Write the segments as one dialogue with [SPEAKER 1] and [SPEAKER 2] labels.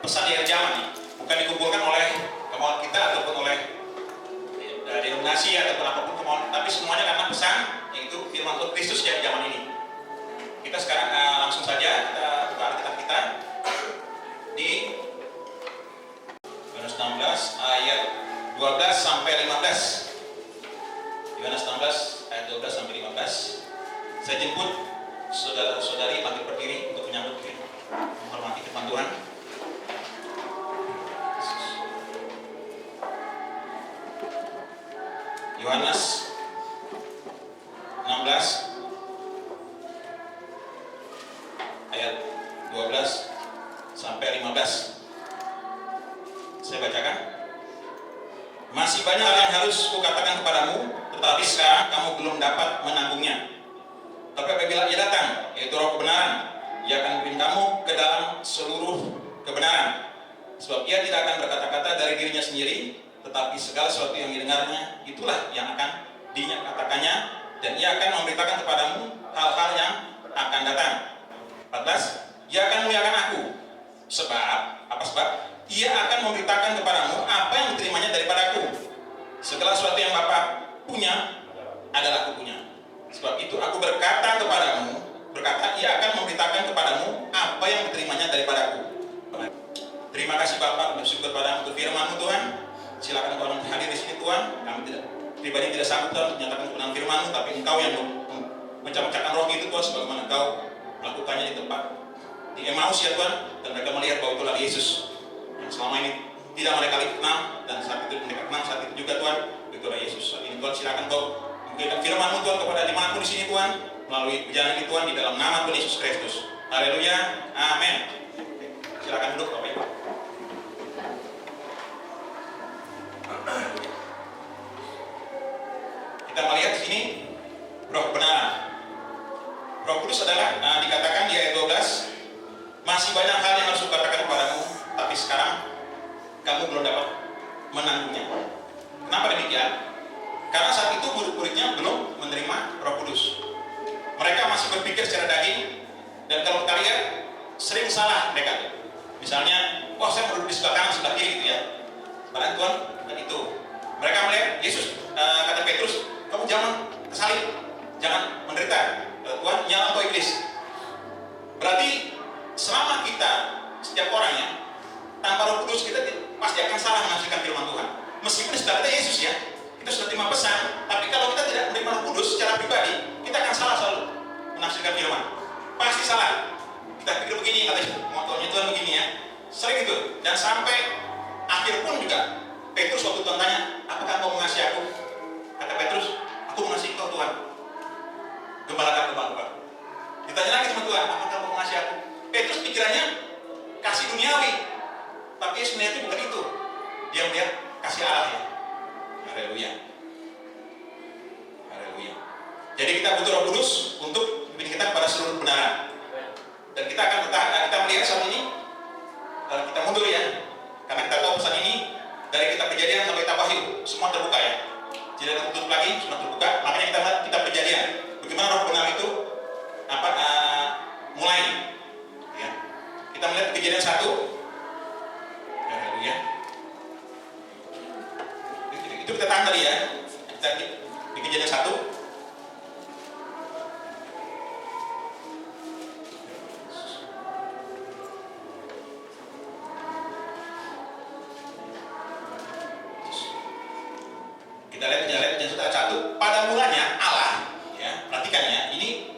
[SPEAKER 1] pesan di akhir zaman nih, bukan dikumpulkan oleh kemauan kita ataupun oleh denominasi ataupun apapun kemauan, tapi semuanya karena pesan yaitu firman Tuhan Kristus di zaman ini. Kita sekarang langsung saja kita buka Alkitab kita di Yohanes 16 ayat 12 sampai 15. Yohanes 16 ayat 12 sampai 15. Saya jemput saudara-saudari bangkit berdiri untuk menyambut menghormati firman Tuhan. Yohanes 16 ayat 12 sampai 15. Saya bacakan. Masih banyak hal yang harus kukatakan kepadamu, tetapi sekarang kamu belum dapat menanggungnya. Tapi apabila Ia datang, yaitu Roh kebenaran, Ia akan memimpin kamu ke dalam seluruh kebenaran. Sebab Ia tidak akan berkata-kata dari dirinya sendiri, tetapi segala sesuatu yang didengarnya, itulah yang akan dinyatakannya, dan Ia akan memberitakan kepadamu hal-hal yang akan datang. 14. Ia akan memuliakan aku. Sebab, apa sebab? Ia akan memberitakan kepadamu apa yang diterimanya daripadaku. Segala sesuatu yang Bapa punya adalah aku punya. Sebab itu aku berkata kepadamu, Ia akan memberitakan kepadamu apa yang diterimanya daripadaku. Terima kasih Bapa, bersyukur padamu untuk firman-Mu Tuhan. Silakan Tuhan hadir di sini Tuhan. Kami pribadi tidak sanggup Tuhan menyatakan kebenaran firman-Mu, tapi Engkau yang mencapkan roh itu Tuhan, sebagaimana Engkau melakukannya di tempat di Emmaus ya Tuhan, dan mereka melihat bahwa itulah Yesus yang selama ini tidak mereka kenal, dan saat itu mereka kenal, saat itu juga Tuhan, itulah Yesus. Saat ini Tuhan silakan Kau memberikan firman-Mu Tuhan kepada dimanapun di sini Tuhan, melalui perjalanan ini Tuhan, di dalam nama Tuhan Yesus Kristus. Haleluya, amin. Silakan duduk Bapak Ibu. Kita melihat di sini Roh kebenaran. Roh Kudus adalah dikatakan di ayat 12, masih banyak hal yang harus kukatakan kepadamu, tapi sekarang kamu belum dapat menanggungnya. Kenapa demikian? Karena saat itu murid-muridnya belum menerima Roh Kudus. Mereka masih berpikir secara daging, dan kalau kita lihat sering salah mereka. Misalnya, wah saya mau duduk di sebelah kanan, sebelah kiri gitu ya. Padahal Tuhan dan itu. Mereka melihat Yesus, kata Petrus, kamu jangan kesalib, jangan menderita. Tuhan nyala kau iblis. Berarti selama kita, setiap orang ya, tanpa Roh Kudus kita pasti akan salah menafsirkan firman Tuhan. Meskipun sudah ada Yesus ya, kita sudah terima pesan, tapi kalau kita tidak menerima Roh Kudus secara pribadi, kita akan salah selalu menafsirkan firman. Pasti salah. Kita pikir begini, katanya motonya Tuhan begini ya. Sering itu. Dan sampai akhir pun juga Petrus waktu Tuhan tanya, apakah kau mengasihi aku? Kata Petrus, aku mengasihi kau Tuhan. Gembalakan domba-domba. Ditanya lagi sama Tuhan, apakah kau mengasihi aku? Petrus pikirannya kasih duniawi, tapi sebenarnya itu bukan itu. Dia melihat kasih Allah ya. Haleluya. Haleluya. Jadi kita butuh Roh Kudus untuk membimbing kita kepada seluruh kebenaran. Dan kita akan kita melihat saat ini, kalau kita mundur ya, karena kita tahu pesan ini dari kitab Kejadian sampai kitab Wahyu semua terbuka ya. Tidak ada tutup lagi, semua terbuka. Makanya kita melihat kitab Kejadian. Bagaimana Roh benar itu mulai ya. Kita melihat Kejadian 1. Haleluya. Itu kita tahan tadi ya. Kita di Kejadian 1. Kita lihat Kejadian 1. Pada mulanya Allah, ya, perhatikan ya, ini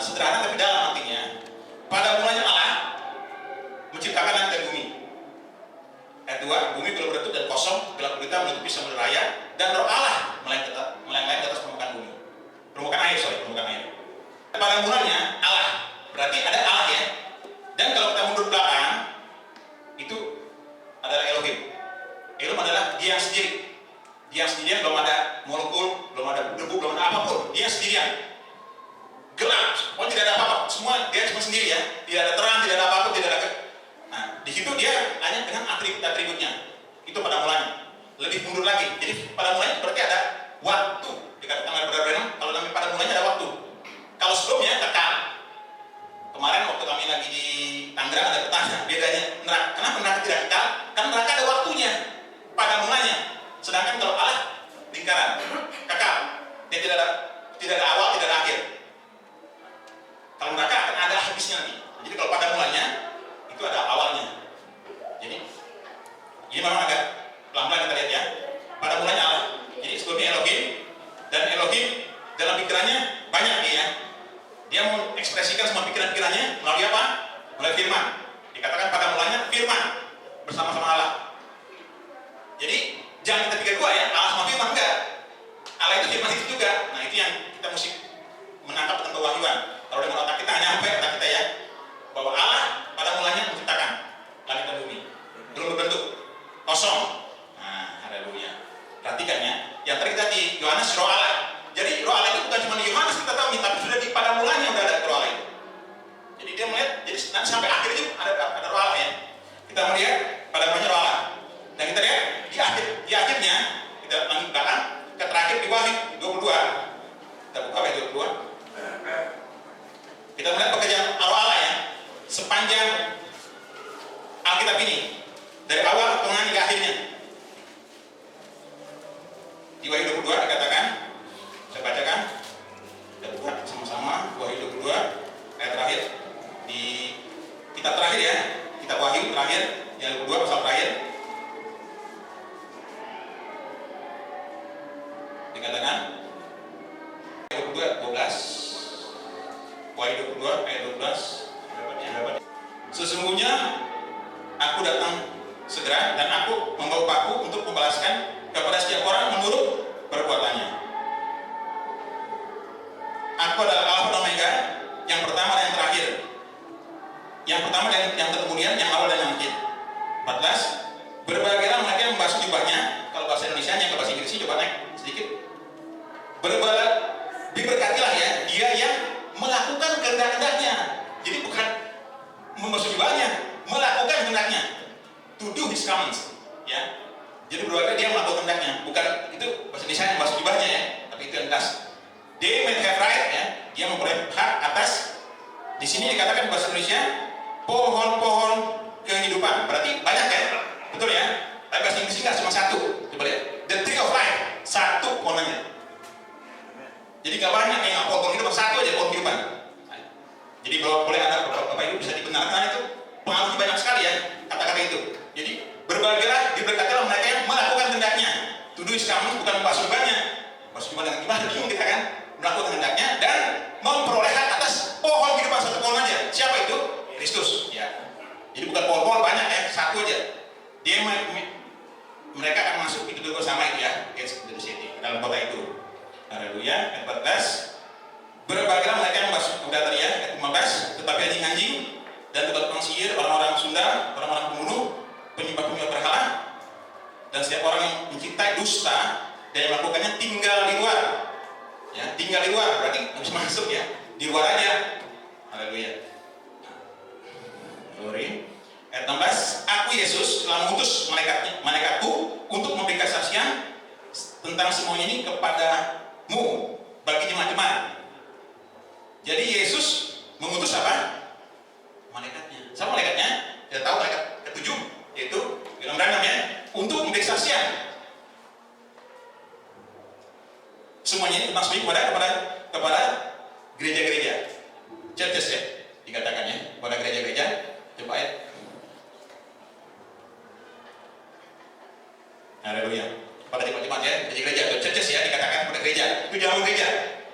[SPEAKER 1] sederhana tapi dalam artinya. Pada mulanya Allah menciptakan langit dan bumi. Ayat 2, bumi belum berbentuk dan kosong, gelap gulita menutupi samudera raya, dan Roh Allah melayang di atas permukaan bumi. Permukaan air. Pada mulanya Allah, berarti ada Allah ya. Dan kalau kita mundur belakang, itu adalah Elohim. Elohim adalah Dia sendiri. Dia sendirian, belum ada molekul, belum ada debu, belum ada apapun. Dia sendirian. Gelap, pokoknya tidak ada apa-apa. Semua dia cuma sendiri ya. Tidak ada terang, tidak ada apa-apa, tidak ada. Nah, di situ dia hanya dengan atribut-atributnya. Itu pada mulanya. Lebih mundur lagi. Jadi pada mulanya berarti ada waktu. Dikatakan oleh Brother Branham, kalau namanya pada mulanya ada waktu. Kalau sebelumnya kekal. Kemarin waktu kami lagi di Andra ada bertanya, bedanya neraka. Kenapa neraka tidak kekal? Karena neraka ada waktunya pada mulanya. Sedangkan kalau Allah lingkaran, kekal. Dia tidak ada awal, tidak ada akhir. Kalau neraka akan ada habisnya nanti. Jadi kalau pada mulanya itu ada awalnya. Jadi ini memang agak pelan-pelan kita lihat ya. Pada mulanya Allah. Jadi sebelumnya Elohim, dan Elohim dalam pikirannya banyak dia. Dia mengekspresikan semua pikiran-pikirannya melalui apa? Melalui firman. Dikatakan pada mulanya firman bersama-sama Allah. Jadi jangan kita pikir dua ya, Allah sama firman, enggak. Allah itu firman itu juga. Nah itu yang kita mesti menangkap tentang kewahyuan. Kalau dengan otak kita hanya sampai otak kita ya, bahwa Allah pada mulanya menciptakan langit dan bumi, belum berbentuk, kosong. Nah, haleluya. Perhatikan ya, yang tadi kita di Yohanes roh Allah. Jadi roh Allah itu bukan cuma di Yohanes kita tahu, tapi sudah di pada mulanya udah ada roh Allah itu. Jadi dia melihat, jadi nanti sampai akhir itu ada roh Allah ya. Kita melihat pada mulanya roh Allah. Dan kita lihat di akhirnya kita lanjut belakang ke terakhir di Wahyu 22. Kita buka Wahyu 22. Kita melihat pekerjaan roh Allah ya sepanjang Alkitab ini dari awal tengah hingga akhirnya. Di Wahyu 22 dikatakan, saya bacakan, kita buka sama-sama Wahyu 22 ayat terakhir di kitab terakhir ya, kitab Wahyu terakhir yang 22 pasal terakhir. Dikatakan Wahyu 22 12, Wahyu 22 ayat 12, sesungguhnya aku datang segera dan aku membawa paku untuk membalaskan kepada setiap orang menurut perbuatannya. Aku adalah Alfa dan Omega, yang pertama dan yang terakhir, yang pertama dan yang kemudian, yang awal dan yang akhir. 14. Berbahagialah mereka yang membasuh jubahnya. Kalau bahasa Indonesia, yang ke bahasa Inggris coba naik sedikit. Diberkatilah ya dia yang melakukan kehendak-kehendaknya. Jadi bukan membasuh jubahnya, melakukan kehendaknya. To do his commands, ya. Jadi berbahagia dia melakukan kehendaknya, bukan itu bahasa Indonesia yang membasuh jubahnya ya, tapi itu yang khas. They may have right ya, dia memperoleh hak atas. Di sini dikatakan bahasa Indonesia pohon-pohon kehidupan. Berarti banyak ya, betul ya. Tapi bahasa Inggris nggak cuma satu. Coba lihat, the tree of life, satu pohonnya. Jadi nggak banyak yang pohon kehidupan, satu aja pohon kehidupan. Jadi boleh ada Bapak Ibu bisa dibenarkan itu pengaruhnya banyak sekali ya kata-kata itu. Jadi berbahagialah, diberkatilah mereka yang melakukan kehendaknya. To do his commands, bukan membasuh jubahnya. Membasuh jubah dengan gimana? Bingung kita kan? Melakukan kehendaknya dan memperoleh hak atas pohon kehidupan, satu pohon aja. Siapa itu? Kristus. Ya. Jadi bukan pohon-pohon banyak ya, satu aja. Dia mereka akan masuk itu bersama itu ya, the city, dalam kota itu. Haleluya. Ayat 14. Berbahagialah mereka yang membasuh, udah tadi ya, ayat 15. Tetapi anjing-anjing dan tukang sihir, orang-orang Sunda, orang-orang pembunuh, penyembah-penyembah berhala, dan setiap orang yang mencintai dusta dan yang melakukannya tinggal di luar. Ya, tinggal di luar berarti nggak bisa masuk ya, di luar aja. Haleluya. Glory. Ayat 16. Aku Yesus telah mengutus malaikatku untuk memberi kesaksian tentang semuanya ini kepadamu bagi jemaat-jemaat. Jadi Yesus mengutus apa? Malaikatnya. Siapa malaikatnya? Kita tahu malaikat ketujuh, yaitu bilang namanya untuk memberi kesaksian. Semuanya ini maksudnya kepada gereja-gereja, churches ya, dikatakan ya, kepada gereja-gereja. Coba ayat. Haleluya. Pada jemaat-jemaat ya, gereja atau churches ya, dikatakan kepada gereja. Itu jalan gereja.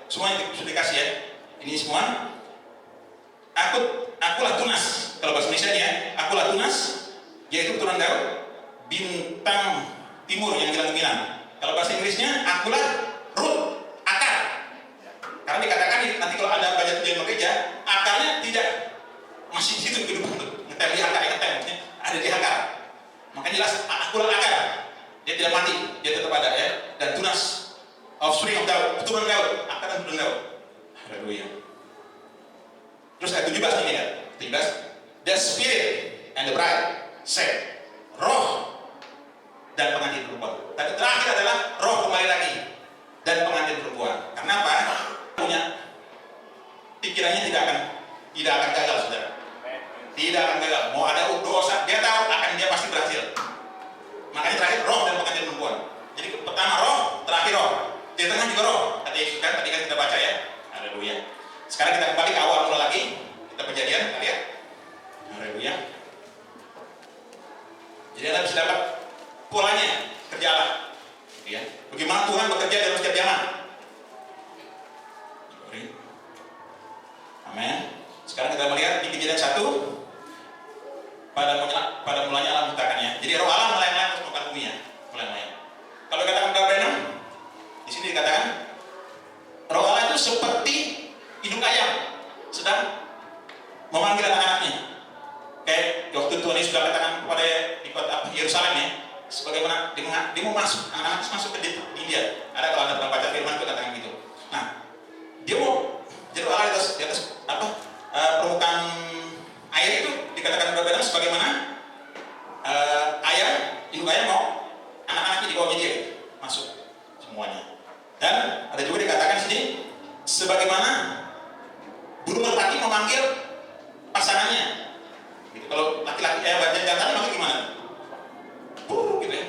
[SPEAKER 1] Semua itu sudah dikasih ya. Ini semua. Akulah tunas. Kalau bahasa Indonesia ya, akulah tunas, yaitu keturunan Daud, bintang timur yang gilang-gilang. Kalau bahasa Inggrisnya, akulah root, akar. Karena dikatakan nanti kalau ada baca tujuan gereja, akarnya tidak masih di situ kehidupan tuh. Ngetem di akar, ngetem, ada di akar. Makanya jelas, akulah akar. Dia tidak mati, dia tetap ada ya. Dan tunas, offspring of Daud, keturunan Daud, akar dan keturunan Daud. Haleluya. Terus ayat 17 ini ya, 17. The Spirit and the bride said, roh dan pengantin perempuan. Tapi terakhir adalah roh kembali lagi dan pengantin perempuan. Kenapa? Punya pikirannya tidak akan gagal, saudara. Tidak akan gagal. Mau ada dosa, dia tahu akan dia pasti berhasil. Makanya terakhir roh dan pengantin perempuan. Jadi pertama roh, terakhir roh. Di tengah juga roh. Kata Yesus kan, tadi kan kita baca ya. Haleluya. Sekarang kita kembali ke awal mula lagi. Kita Kejadian, kita lihat. Haleluya. Jadi Anda bisa dapat polanya kerja Allah. Ya. Bagaimana Tuhan bekerja dalam setiap zaman. Amin. Sekarang kita melihat di Kejadian 1. Pada mulanya Allah menciptakannya. Jadi roh Allah melayang-layang terus melakukan bumi ya. Melayang-layang. Kalau dikatakan Gabriel, di sini dikatakan roh Allah itu seperti induk ayam sedang memanggil anak-anaknya. Kayak waktu Tuhan Yesus sudah katakan kepada di kota Yerusalem ya, sebagaimana dia mau masuk, anak-anak masuk ke India. Ada kalau Anda pernah baca firman itu katakan gitu. Nah, dia mau jadi Allah di atas permukaan air itu dikatakan berbeda sebagaimana induk ayam mau anak-anaknya di bawahnya dia masuk semuanya. Dan ada juga dikatakan sini sebagaimana burung merpati memanggil pasangannya. Gitu. Kalau laki-laki jantannya manggil gimana? Gitu ya.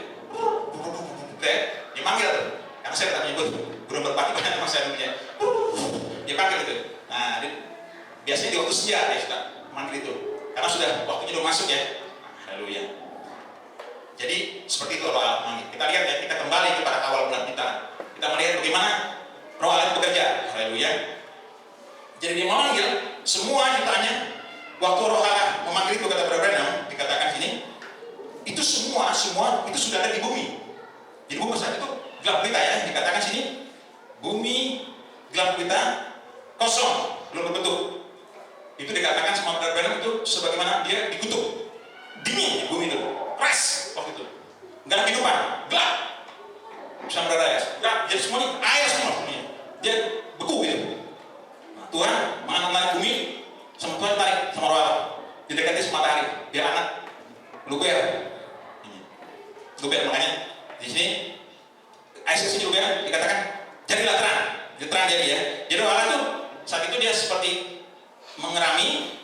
[SPEAKER 1] Dia manggil tuh. Karena saya pernah menyebut burung merpati banyak teman saya punya. Dia panggil gitu. Nah, biasanya di waktu senja dia suka manggil itu. Karena sudah waktunya udah masuk ya. Haleluya. Jadi seperti itu roh Allah memanggil. Kita lihat ya, kita kembali kepada awal bulan kita. Kita melihat bagaimana roh Allah bekerja. Haleluya. Jadi dia memanggil semua ciptaannya. Waktu roh Allah memanggil itu kata Branham dikatakan sini, itu semua itu sudah ada di bumi. Jadi bumi saat itu gelap gulita ya, dikatakan sini bumi gelap gulita kosong belum berbentuk. Itu dikatakan sama Branham itu sebagaimana dia dikutuk, dingin di bumi itu, keras waktu itu, nggak ada kehidupan, gelap, sama berada ya, gelap, jadi semuanya air semua, dia beku gitu. Nah, Tuhan mengenai bumi. Sama Tuhan tarik sama roh Allah, didekati sama matahari, dia anak luber, makanya di sini Isis juga dikatakan jadilah terang, terang jadi ya. Jadi roh Allah tuh saat itu dia seperti mengerami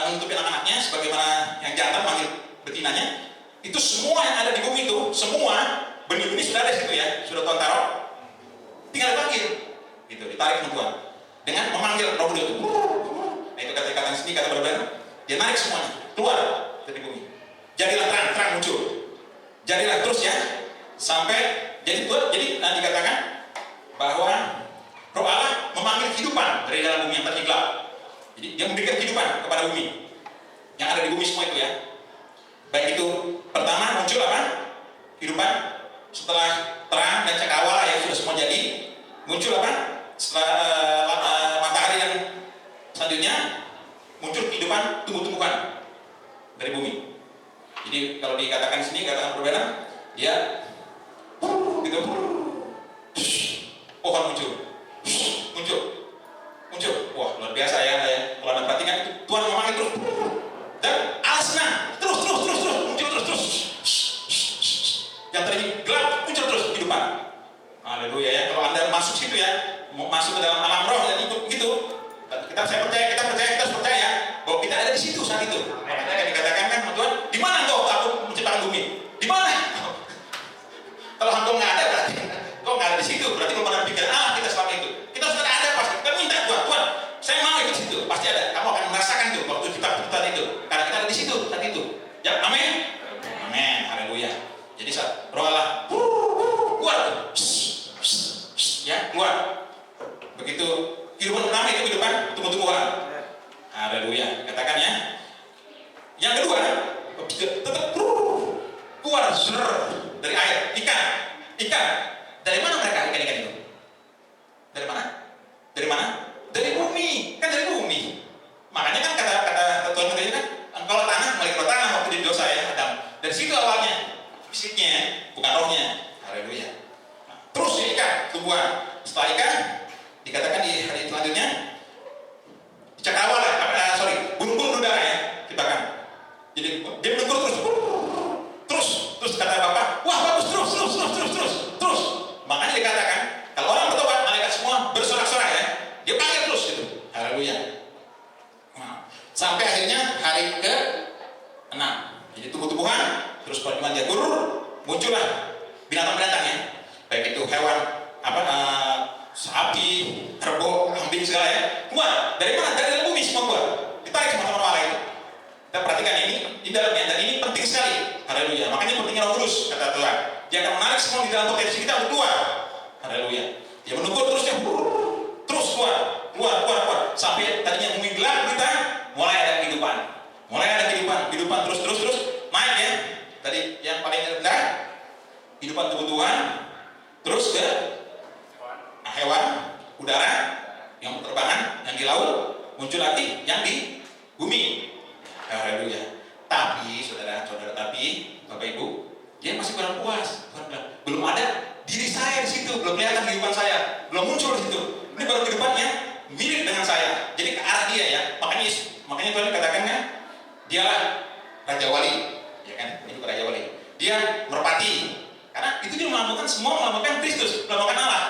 [SPEAKER 1] menutupi anak-anaknya, sebagaimana yang jantan manggil betinanya. Itu semua yang ada di bumi itu, semua benih-benih sudah ada di situ ya, sudah Tuhan taruh, tinggal dipanggil, gitu, ditarik sama Tuhan dengan memanggil roh itu. Nah, itu kata-kata sini kata berbeda, dia narik semuanya keluar dari bumi. Jadilah terang muncul. Jadilah terus ya sampai jadi dikatakan bahwa roh Allah memanggil kehidupan dari dalam bumi yang tadi gelap. Jadi dia memberikan kehidupan kepada bumi yang ada di bumi semua itu ya. Baik itu pertama muncul apa? Kehidupan. Setelah terang dan cakrawala yang sudah semua jadi, muncul apa? Setelah matahari dan selanjutnya muncul kehidupan tumbuh-tumbuhan dari bumi. Jadi kalau dikatakan sini katakan berbeda, dia gitu, pohon muncul, wah luar biasa ya. Kalau Anda perhatikan itu Tuhan memanggil terus, dan Allah senang terus muncul terus. Yang tadi gelap muncul terus kehidupan. Haleluya ya. Kalau Anda masuk situ ya, masuk ke dalam alam roh dan ikut begitu. Kita harus percaya bahwa kita ada di situ saat itu. Makanya dikatakan kan Tuhan, di mana engkau aku menciptakan bumi? Di mana? Kalau engkau nggak ada berarti engkau nggak ada di situ. Berarti belum pernah pikir kita selama itu. Kita sudah ada pasti. Kita minta Tuhan, saya mau ikut situ. Pasti ada. Kamu akan merasakan itu waktu kita itu. Karena kita ada di situ saat itu. Ya, amin. Amin. Haleluya. Jadi saat roh Allah keluar, ya keluar. Begitu kehidupan pertama itu kehidupan tumbuh-tumbuhan. Haleluya. Katakan ya. Yang kedua, tetap keluar dari air. Ikan. Dari mana mereka ikan itu? Dari mana? Dari bumi. Kan dari bumi. Makanya kan kata Tuhan tadi kan, engkau tanah, balik ke tanah waktu di dosa ya Adam. Dari situ awalnya, fisiknya, bukan rohnya. Haleluya. Nah, terus ikan, tumbuhan. Setelah ikan, dikatakan di hari selanjutnya cakrawala, burung-burung udara ya ciptakan. Jadi dia menegur terus kata Bapak, wah bagus terus. Makanya dikatakan kalau orang bertobat malaikat semua bersorak-sorai ya, dia panggil terus gitu. Haleluya. Nah, sampai akhirnya hari enam. Jadi tumbuh-tumbuhan, terus perkembangan jagur, muncullah binatang-binatang ya, baik itu hewan apa sapi, kerbau, kambing segala ya. Keluar dari mana? Dari dalam bumi semua keluar. Ditarik sama teman Allah itu. Kita perhatikan ini di dalamnya, dan ini penting sekali. Haleluya. Makanya pentingnya Roh Kudus kata Tuhan. Dia akan menarik semua di dalam potensi kita untuk keluar. Haleluya. Dia menunggu terusnya, terus keluar, sampai tadinya bumi gelap kita mulai ada kehidupan. Kehidupan terus naik ya. Tadi yang paling rendah kehidupan tumbuh-tumbuhan, terus ke hewan, udara, yang berterbangan, yang di laut, muncul lagi yang di bumi. Haleluya. Tapi saudara, tapi Bapak Ibu, dia masih kurang puas. Belum ada diri saya di situ, belum kelihatan kehidupan saya, belum muncul di situ. Ini baru kehidupannya mirip dengan saya. Jadi ke arah dia ya. Makanya Tuhan katakan kan, dialah Raja Wali, ya kan? Itu Raja Wali. Dia merpati. Karena itu dia semua melambangkan Kristus, melambangkan Allah.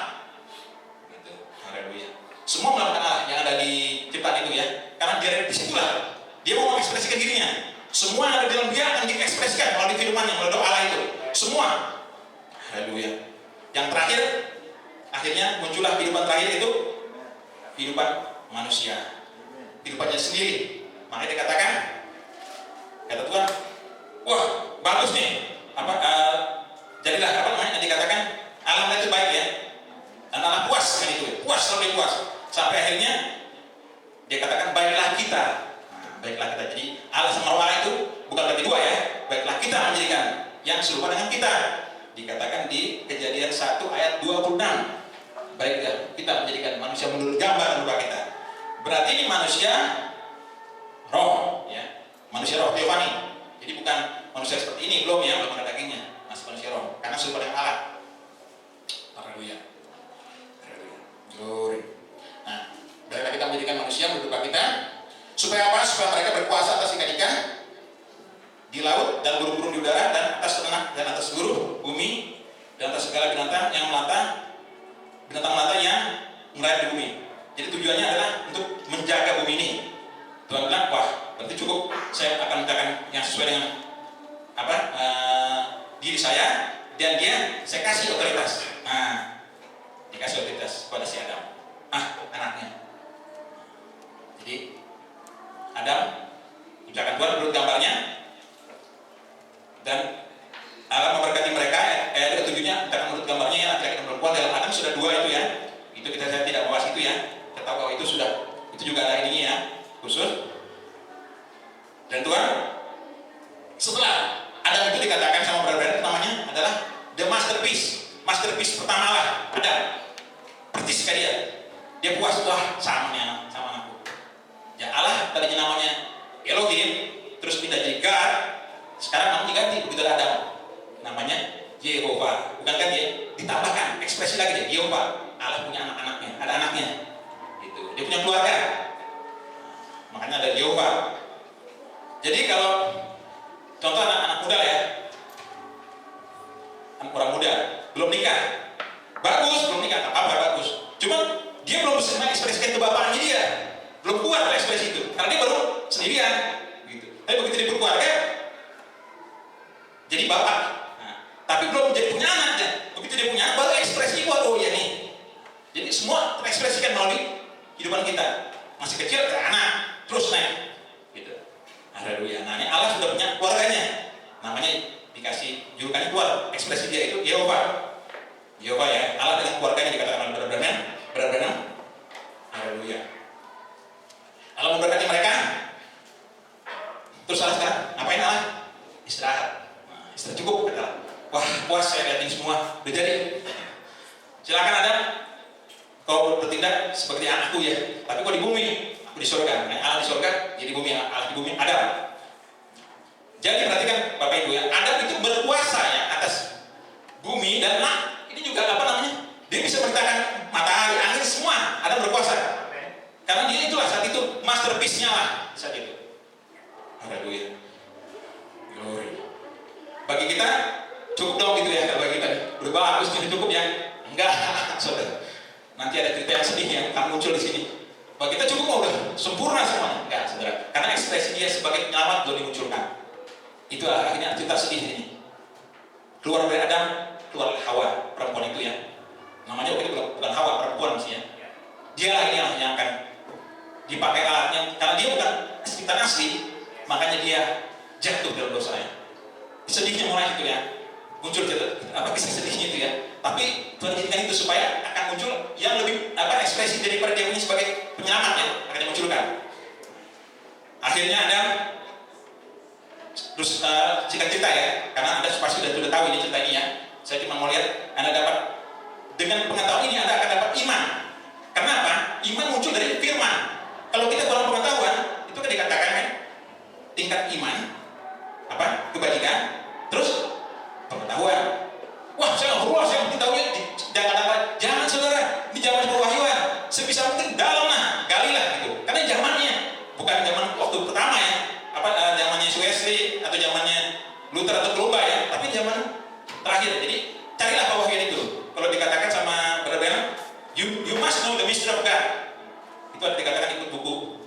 [SPEAKER 1] Gitu. Haleluya. Semua melambangkan Allah yang ada di ciptaan itu ya. Karena dia di situlah dia mau mengekspresikan dirinya. Semua yang ada di dalam dia akan diekspresikan melalui firman-Nya, melalui doa Allah itu. Semua. Haleluya. Yang terakhir, akhirnya muncullah kehidupan terakhir itu kehidupan manusia. Kehidupannya sendiri. Makanya dikatakan, kata Tuhan, wah bagus nih. Jadilah yang dikatakan alam itu baik ya. Dan Allah puas dengan itu, sampai puas. Sampai akhirnya dia katakan baiklah kita. Baiklah kita. Jadi Allah sama Allah itu bukan bagi dua ya. Baiklah kita menjadikan yang serupa dengan kita. Dikatakan di Kejadian 1 ayat 26. Baiklah kita menjadikan manusia menurut gambar rupa kita. Berarti ini manusia roh ya. Manusia roh teofani. Jadi bukan manusia seperti ini, belum ada dagingnya. Masih manusia roh. Karena serupa dengan Allah. Haleluya. Glory. Nah, baiklah kita menjadikan manusia menurut rupa kita. Supaya apa? Supaya mereka berkuasa atas ikan-ikan di laut dan burung-burung di udara dan atas ternak dan atas seluruh bumi dan atas segala binatang melata yang merayap di bumi. Jadi tujuannya adalah untuk menjaga bumi ini. Tuhan bilang, wah, berarti cukup. Saya akan menciptakan yang sesuai dengan diri saya, dan saya kasih otoritas. Dikasih otoritas kepada si Adam, anaknya. Jadi Adam diciptakan Tuhan menurut gambarnya, dan Allah memberkati mereka. Ayat 7-nya diciptakan menurut gambarnya ya, laki-laki dan perempuan. Dalam Adam sudah dua itu ya. Itu saya tidak bahas itu ya. Kita tahu bahwa itu juga ada ininya ya, khusus. Dan Tuhan setelah Adam itu dikatakan sama brother namanya adalah the masterpiece pertama lah. Adam persis sekali dia puas, wah sama aku. Ya Allah tadinya namanya Elohim, terus pindah jadi God, sekarang namanya diganti begitu ada Adam, namanya Yehova, bukan kan ya, ditambahkan ekspresi lagi dia Yehova. Allah punya ada anaknya, gitu. Dia punya keluarga, makanya ada Yehova. Jadi kalau contoh anak-anak muda ya, orang muda belum nikah, bagus, belum nikah, apa bagus, cuman dia belum bisa mengekspresikan ke bapaknya dia. Belum kuat ekspresi itu, karena dia baru sendirian, gitu. Tapi begitu dia berkeluarga, jadi bapak. Tapi belum jadi punya anak ya. Begitu dia punya anak, baru ekspresi oh ya nih. Jadi semua terekspresikan melalui kehidupan kita. Masih kecil ke anak, terus naik, gitu. Haleluya. Nah, ini Allah sudah punya keluarganya. Namanya dikasih julukannya keluar. Ekspresi dia itu Yehova. Yehova ya. Allah dengan keluarganya dikatakan benar-benar. Haleluya. Allah memberkati mereka. Terus Allah sekarang ngapain Allah? Istirahat. Istirahat cukup kata Allah. Wah puas saya lihat ini semua udah jadi. Silakan Adam, kau bertindak seperti anakku ya. Tapi kau di bumi, aku di surga. Nah, Allah di surga, jadi bumi, Allah di bumi Adam. Jadi perhatikan Bapak Ibu ya, Adam itu berkuasa ya atas bumi dan ini juga dia bisa menciptakan matahari, angin, semua. Adam berkuasa. Karena dia itulah saat itu masterpiece-nya lah saat itu. Haleluya. Glory. Bagi kita cukup dong gitu ya, kalau bagi kita udah bagus jadi cukup ya. Enggak, saudara. Nanti ada cerita yang sedih yang akan muncul di sini. Bagi kita cukup udah sempurna semuanya. Enggak, saudara. Karena ekspresi dia sebagai penyelamat belum dimunculkan. Itulah akhirnya cerita sedih ini. Keluar dari Adam, keluar Hawa, perempuan itu ya. Namanya waktu itu bukan Hawa, perempuan sih ya. Dialah ini yang akan dipakai alatnya, karena dia bukan ciptaan asli, makanya dia jatuh dalam dosanya. Sedihnya mulai itu ya, muncul kisah sedihnya itu ya. Tapi Tuhan izinkan itu supaya akan muncul yang lebih ekspresi daripada dia punya sebagai penyelamat ya, akan dimunculkan. Akhirnya Adam, terus cerita ya, karena Anda pasti sudah tahu ini cerita ini ya. Saya cuma mau lihat Anda dapat, dengan pengetahuan ini Anda akan dapat iman. Kenapa? Iman muncul dari firman. Kalau kita kurang pengetahuan, itu kan dikatakan kan tingkat iman, kebajikan, terus pengetahuan. Wah, saya nggak perlu, saya penting tahunya jangan saudara, di zaman perwahyuan sebisa mungkin dalam lah, galilah gitu. Karena zamannya bukan zaman waktu pertama ya, zamannya Wesley atau zamannya Luther atau Columba ya, tapi zaman terakhir. Jadi carilah perwahyuan itu. Kalau dikatakan sama Brother Branham, you must know the mystery of God. Itu ada dikatakan ikut buku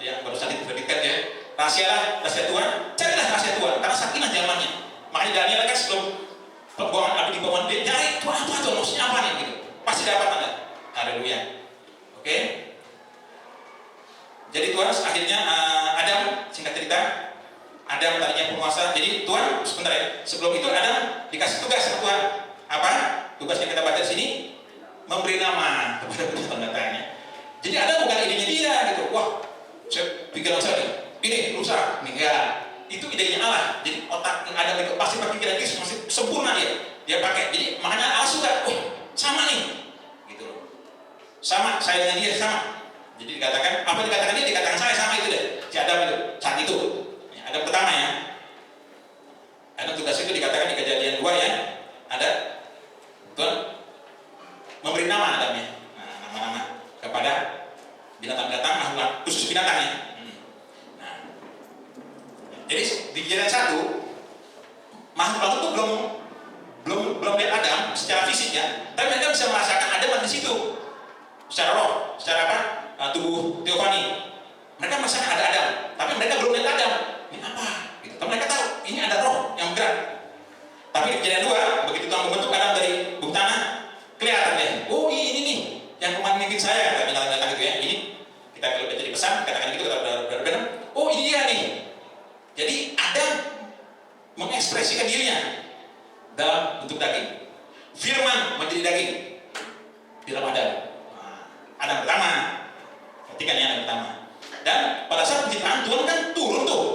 [SPEAKER 1] yang barusan diterbitkan ya. Rahasia Tuhan, carilah rahasia Tuhan, karena sakinah zamannya. Makanya Daniel kan sebelum pembuangan api di bawah dia nyari Tuhan maksudnya apa nih gitu. Pasti dapat Anda. Haleluya. Oke. Jadi Tuhan akhirnya Adam, singkat cerita, Adam tadinya penguasa. Jadi Tuhan sebentar ya. Sebelum itu Adam dikasih tugas sama Tuhan. Apa? Tugasnya kita baca di sini, memberi nama kepada binatang-binatangnya. Jadi Adam bukan idenya dia gitu. Wah, saya pikiran saya ini rusak, nih enggak. Itu idenya Allah. Jadi otak yang Adam itu pasti pikiran Yesus masih sempurna dia pakai. Jadi makanya Allah suka, sama nih, gitu loh. Sama, saya dengan dia sama. Jadi dikatakan, apa dikatakan dia, dikatakan saya sama itu deh. Si Adam itu, saat itu. Ya, Adam pertama ya. Adam tugas itu dikatakan di Kejadian 2 ya. Ada Tuhan memberi nama Adamnya. Nah, nama-nama kepada binatang-binatang, makhluk khusus binatang ya. Nah, jadi di Kejadian 1 makhluk itu belum lihat Adam secara fisik ya, tapi mereka bisa merasakan Adam di situ secara roh, secara tubuh teofani. Mereka merasakan ada Adam, tapi mereka belum lihat Adam. Ini apa? Gitu. Tapi mereka tahu ini ada roh yang bergerak. Tapi di Kejadian 2 begitu Tuhan membentuk Adam dari bumi tanah, kelihatan deh. Oh ini nih yang kemarin mimpi saya, kata binatang-binatang itu ya. Ini kita kalau baca di pesan katakan gitu, kata benar-benar. Oh ini dia nih. Jadi Adam mengekspresikan dirinya dalam bentuk daging. Firman menjadi daging di dalam Adam. Adam pertama, perhatikan ya Adam pertama. Dan pada saat penciptaan Tuhan kan turun tuh,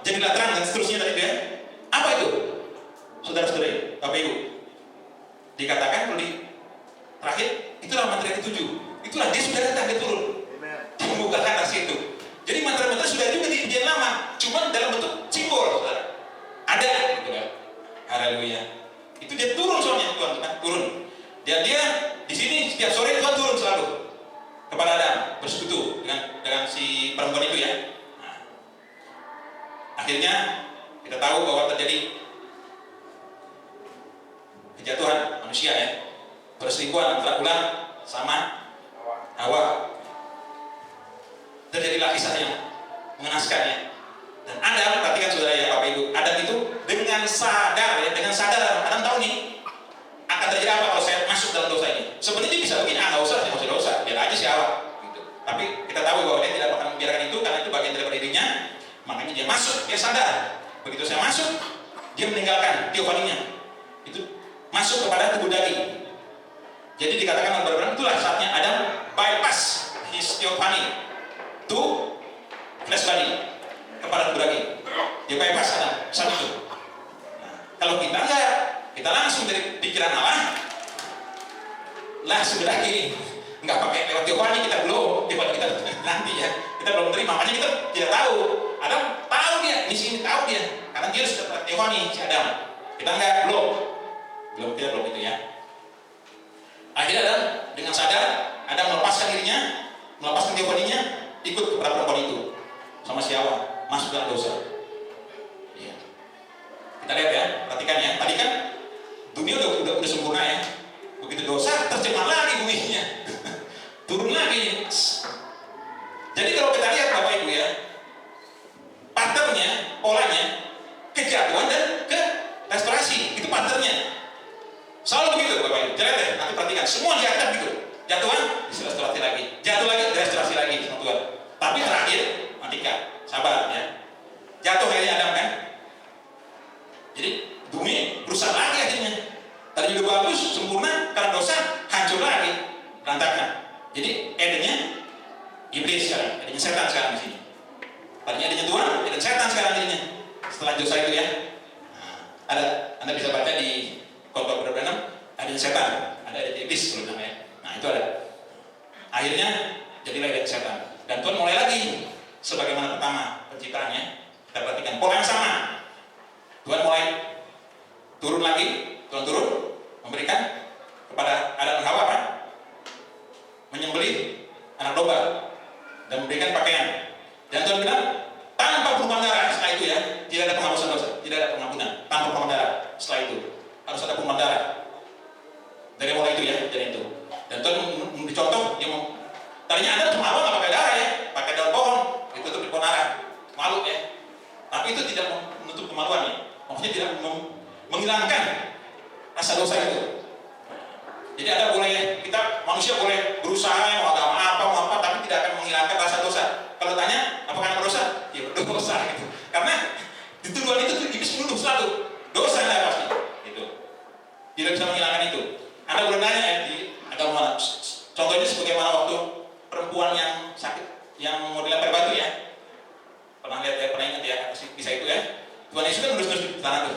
[SPEAKER 1] jadilah terang dan seterusnya tadi ya. Apa itu, saudara-saudari, Bapak Ibu? Dikatakan kalau di terakhir itulah materi ke-7. Itulah dia sudah datang, dia turun. Dia membukakan rahasia itu. Jadi materi-materi sudah juga di Perjanjian Lama, cuma dalam bentuk simbol, saudara. Ada, gitu kan? Haleluya. Itu dia turun soalnya Tuhan kan turun. Dan dia di sini setiap sore Tuhan turun selalu kepada Adam, bersekutu dengan si perempuan itu ya. Nah, akhirnya kita tahu bahwa terjadi kejatuhan manusia ya, perselingkuhan antara ular sama Hawa. Terjadilah kisah yang mengenaskan ya. Dan Adam, perhatikan saudara ya Bapak Ibu, Adam itu dengan sadar Adam tahu nih akan terjadi apa kalau saya masuk dalam dosa ini. Sebenarnya dia bisa begini, nggak usah, saya masuk dosa, biar aja si Hawa gitu. Tapi kita tahu bahwa dia tidak akan membiarkan itu karena itu bagian dari dirinya. Makanya dia masuk, dia sadar. Begitu saya masuk, dia meninggalkan teofaninya. Itu masuk kepada tubuh daging. Jadi dikatakan oleh Abraham, itulah saatnya Adam bypass his theophany to flesh body, kepada tubuh daging. Dia bypass Adam saat itu. Nah, kalau kita enggak, kita langsung dari pikiran Allah lah sudah gini, nggak pakai lewat teofani, kita belum, teofani kita nanti ya, kita belum terima. Makanya kita tidak tahu. Adam tahu dia, di sini tahu dia, karena dia sudah teofani si Adam. Kita enggak, kita belum itu ya. Akhirnya Adam dengan sadar, Adam melepaskan dirinya, melepaskan teofaninya, ikut kepada perempuan itu sama si Hawa, masuk dalam dosa. Ya. Kita lihat ya, perhatikan ya. Tadi kan dunia udah sempurna ya. Begitu dosa tercemar lagi buminya, turun lagi. Jadi kalau kita lihat Bapak Ibu ya, semua diangkat gitu. Jatuhan, direstorasi lagi. Jatuh lagi, direstorasi lagi sama Tuhan. Tapi terakhir, Atika, sabar ya. Jatuh akhirnya Adam kan. Jadi bumi rusak lagi akhirnya. Tadi juga bagus, sempurna, karena dosa hancur lagi, berantakan. Jadi Edennya iblis sekarang, Edennya setan sekarang di sini. Tadinya Edennya Tuhan, Eden setan sekarang jadinya. Setelah dosa itu ya. Nah, ada, Anda bisa baca di Khotbah berapa 6, Eden setan, ada Eden iblis sebelum namanya. Nah itu ada. Akhirnya jadilah Eden setan. Dan Tuhan mulai lagi sebagaimana pertama penciptaannya. Kita perhatikan pola yang sama. Tuhan mulai turun lagi, Tuhan turun memberikan kepada Adam dan Hawa apa? Menyembelih anak domba dan memberikan pakaian. Dan Tuhan bilang tanpa penumpahan darah setelah itu ya, tidak ada penghapusan dosa, tidak ada pengampunan tanpa penumpahan darah. Setelah itu harus ada penumpahan darah. Dari mulai itu ya, jadi itu. Dan Tuhan memberi contoh, dia tadinya Adam sama Hawa nggak pakai darah ya, pakai daun pohon, ditutup di pohon ara, malu ya. Tapi itu tidak menutup kemaluan ya, maksudnya tidak menghilangkan rasa dosa itu. Jadi ada boleh, kita manusia boleh berusaha mau agama apa mau apa, tapi tidak akan menghilangkan rasa dosa. Kalau tanya apakah anak berdosa? Ya berdosa gitu. Karena di tuduhan itu iblis menuduh selalu dosa lah pasti. Gitu. Tidak bisa menghilangkan itu. Anda boleh nanya ya di agama. Contohnya sebagaimana waktu perempuan yang sakit, yang mau dilempar batu ya. Pernah lihat ya, pernah ingat ya kisah itu ya. Tuhan Yesus kan nurus-nurus di tanah itu.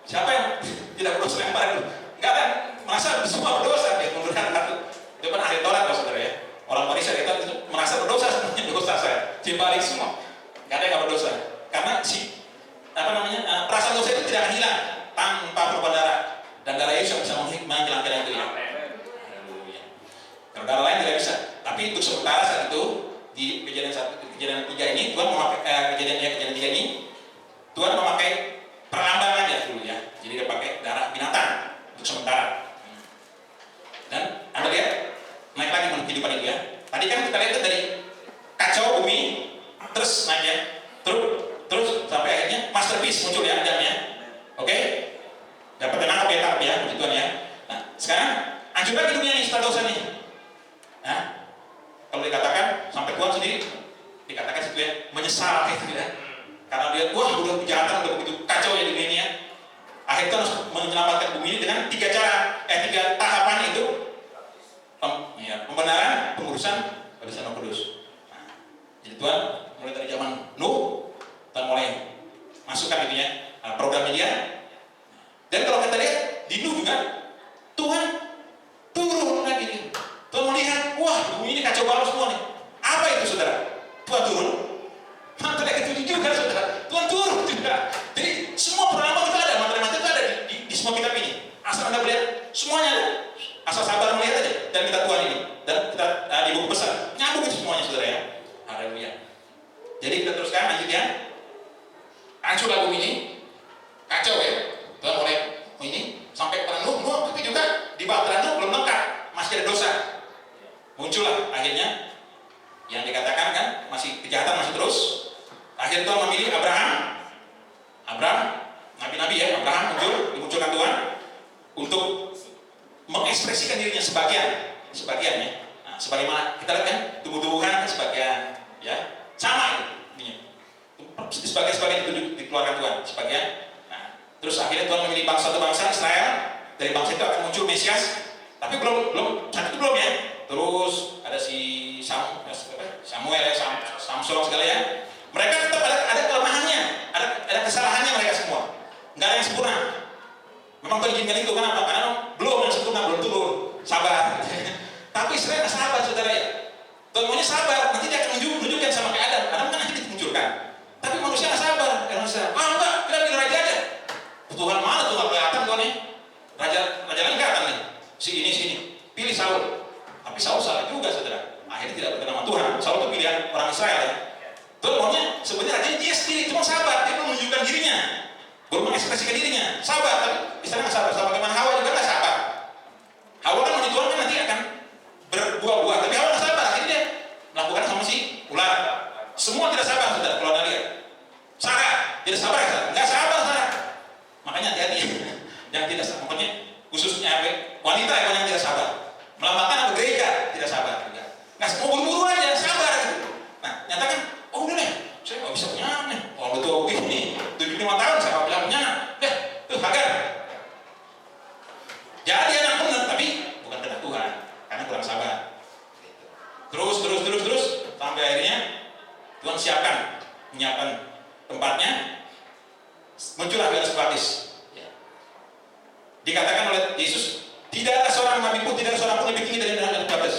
[SPEAKER 1] Siapa yang tidak berdosa lempar itu? Enggak kan? Merasa semua berdosa dia mundurkan satu. Itu kan ahli Taurat saudara ya. Orang Farisi itu merasa berdosa semuanya dosa saya. Dibalik semua. Enggak ada yang enggak berdosa. Karena perasaan dosa itu tidak akan hilang tanpa penumpahan darah. Dan darah Yesus bisa menghilangkan itu ya. Kalau darah lain tidak bisa. Tapi untuk sementara saat itu di kejadian 3 ini Tuhan memakai kejadian 3 ini Tuhan memakai perlambangan aja dulu ya. Jadi dia pakai darah binatang untuk sementara. Dan Anda lihat naik lagi kehidupan itu ya. Tadi kan kita lihat dari kacau bumi terus naik ya. Terus sampai akhirnya masterpiece muncul ya Adam ya. Oke? Dapat tenang ya puji Tuhan ya. Nah, sekarang hancur lagi dunia nih setelah dosa nih. Nah, kalau dikatakan sampai Tuhan sendiri dikatakan situ ya menyesal gitu ya. Karena dia wah udah kejahatan udah begitu kacau ya dunia ini ya. Akhirnya harus menyelamatkan bumi ini dengan 3 tahapan itu. Pembenaran, pengurusan, barisan Roh Kudus. Nah, jadi Tuhan mulai dari zaman Nuh, Tuhan mulai masukkan itu ya programnya dia. Dan kalau kita lihat di Nuh juga Tuhan turun lagi nih. Tuhan melihat, wah bumi ini kacau balau semua nih. Apa itu saudara? Tuhan turun. Materi itu juga saudara. Tuhan turun juga. Jadi semua perlambang itu ada, materi-materi itu ada di semua kitab ini. Asal Anda melihat semuanya ada. Asal sabar melihat aja dan kita Tuhan ini. Dan kita di buku pesan nyambung itu semuanya saudara ya. Haleluya. Jadi kita teruskan lanjut ya. Hancurlah bumi ini. Kacau ya. Tuhan mulai ini sampai kepada Nuh, tapi juga di bawah Nuh belum lengkap, masih ada dosa. Muncullah akhirnya yang dikatakan kan masih kejahatan masih terus. Akhirnya Tuhan memilih Abraham, nabi-nabi ya, Abraham dimunculkan Tuhan untuk mengekspresikan dirinya sebagian ya. Nah, sebagaimana kita lihat kan tubuh-tubuhan sebagian ya sama itu. Sebagian dikeluarkan Tuhan sebagian. Terus akhirnya Tuhan memilih satu bangsa Israel. Dari bangsa itu akan muncul Mesias. Tapi belum saat itu belum ya. Terus ada si Samuel ya, Samson segala ya. Mereka tetap ada kelemahannya, ada kesalahannya mereka semua. Nggak ada yang sempurna. Memang Tuhan izinkan itu kenapa? Karena belum yang sempurna, belum turun. Sabar. Tapi Israel nggak sabar saudara ya. Tuhan maunya sabar. Nanti dia akan menunjukkan sama kayak Adam. Adam kan nanti dimunculkan. Tapi manusia nggak sabar. Enggak, kita pilih raja aja. Tuhan mana tuh nggak kelihatan Tuhan nih? Raja lain kelihatan nih. Si ini. Pilih Saul. Tapi Saul salah juga saudara. Akhirnya tidak berkenan sama Tuhan. Saul itu pilihan orang Israel ya. Tuhan maunya sebenarnya raja dia sendiri cuma sabar. Dia belum menunjukkan dirinya, belum mengekspresikan dirinya. Sabar, tapi Israel nggak sabar. Sama bagaimana Hawa juga nggak sabar. Hawa kan menurut Tuhan kan nanti akan berbuah-buah. Tapi Hawa nggak sabar. Akhirnya dia melakukan sama si ular. Semua tidak sabar saudara. Kalau anda lihat, Sarah tidak sabar ya? Nggak sabar Sarah. Makanya hati-hati yang tidak sabar, makanya khususnya wanita yang tidak menyiapkan tempatnya, muncullah Pilatus gratis. Dikatakan oleh Yesus, tidak ada seorang nabi pun, tidak ada seorang pun lebih tinggi dari Pilatus gratis.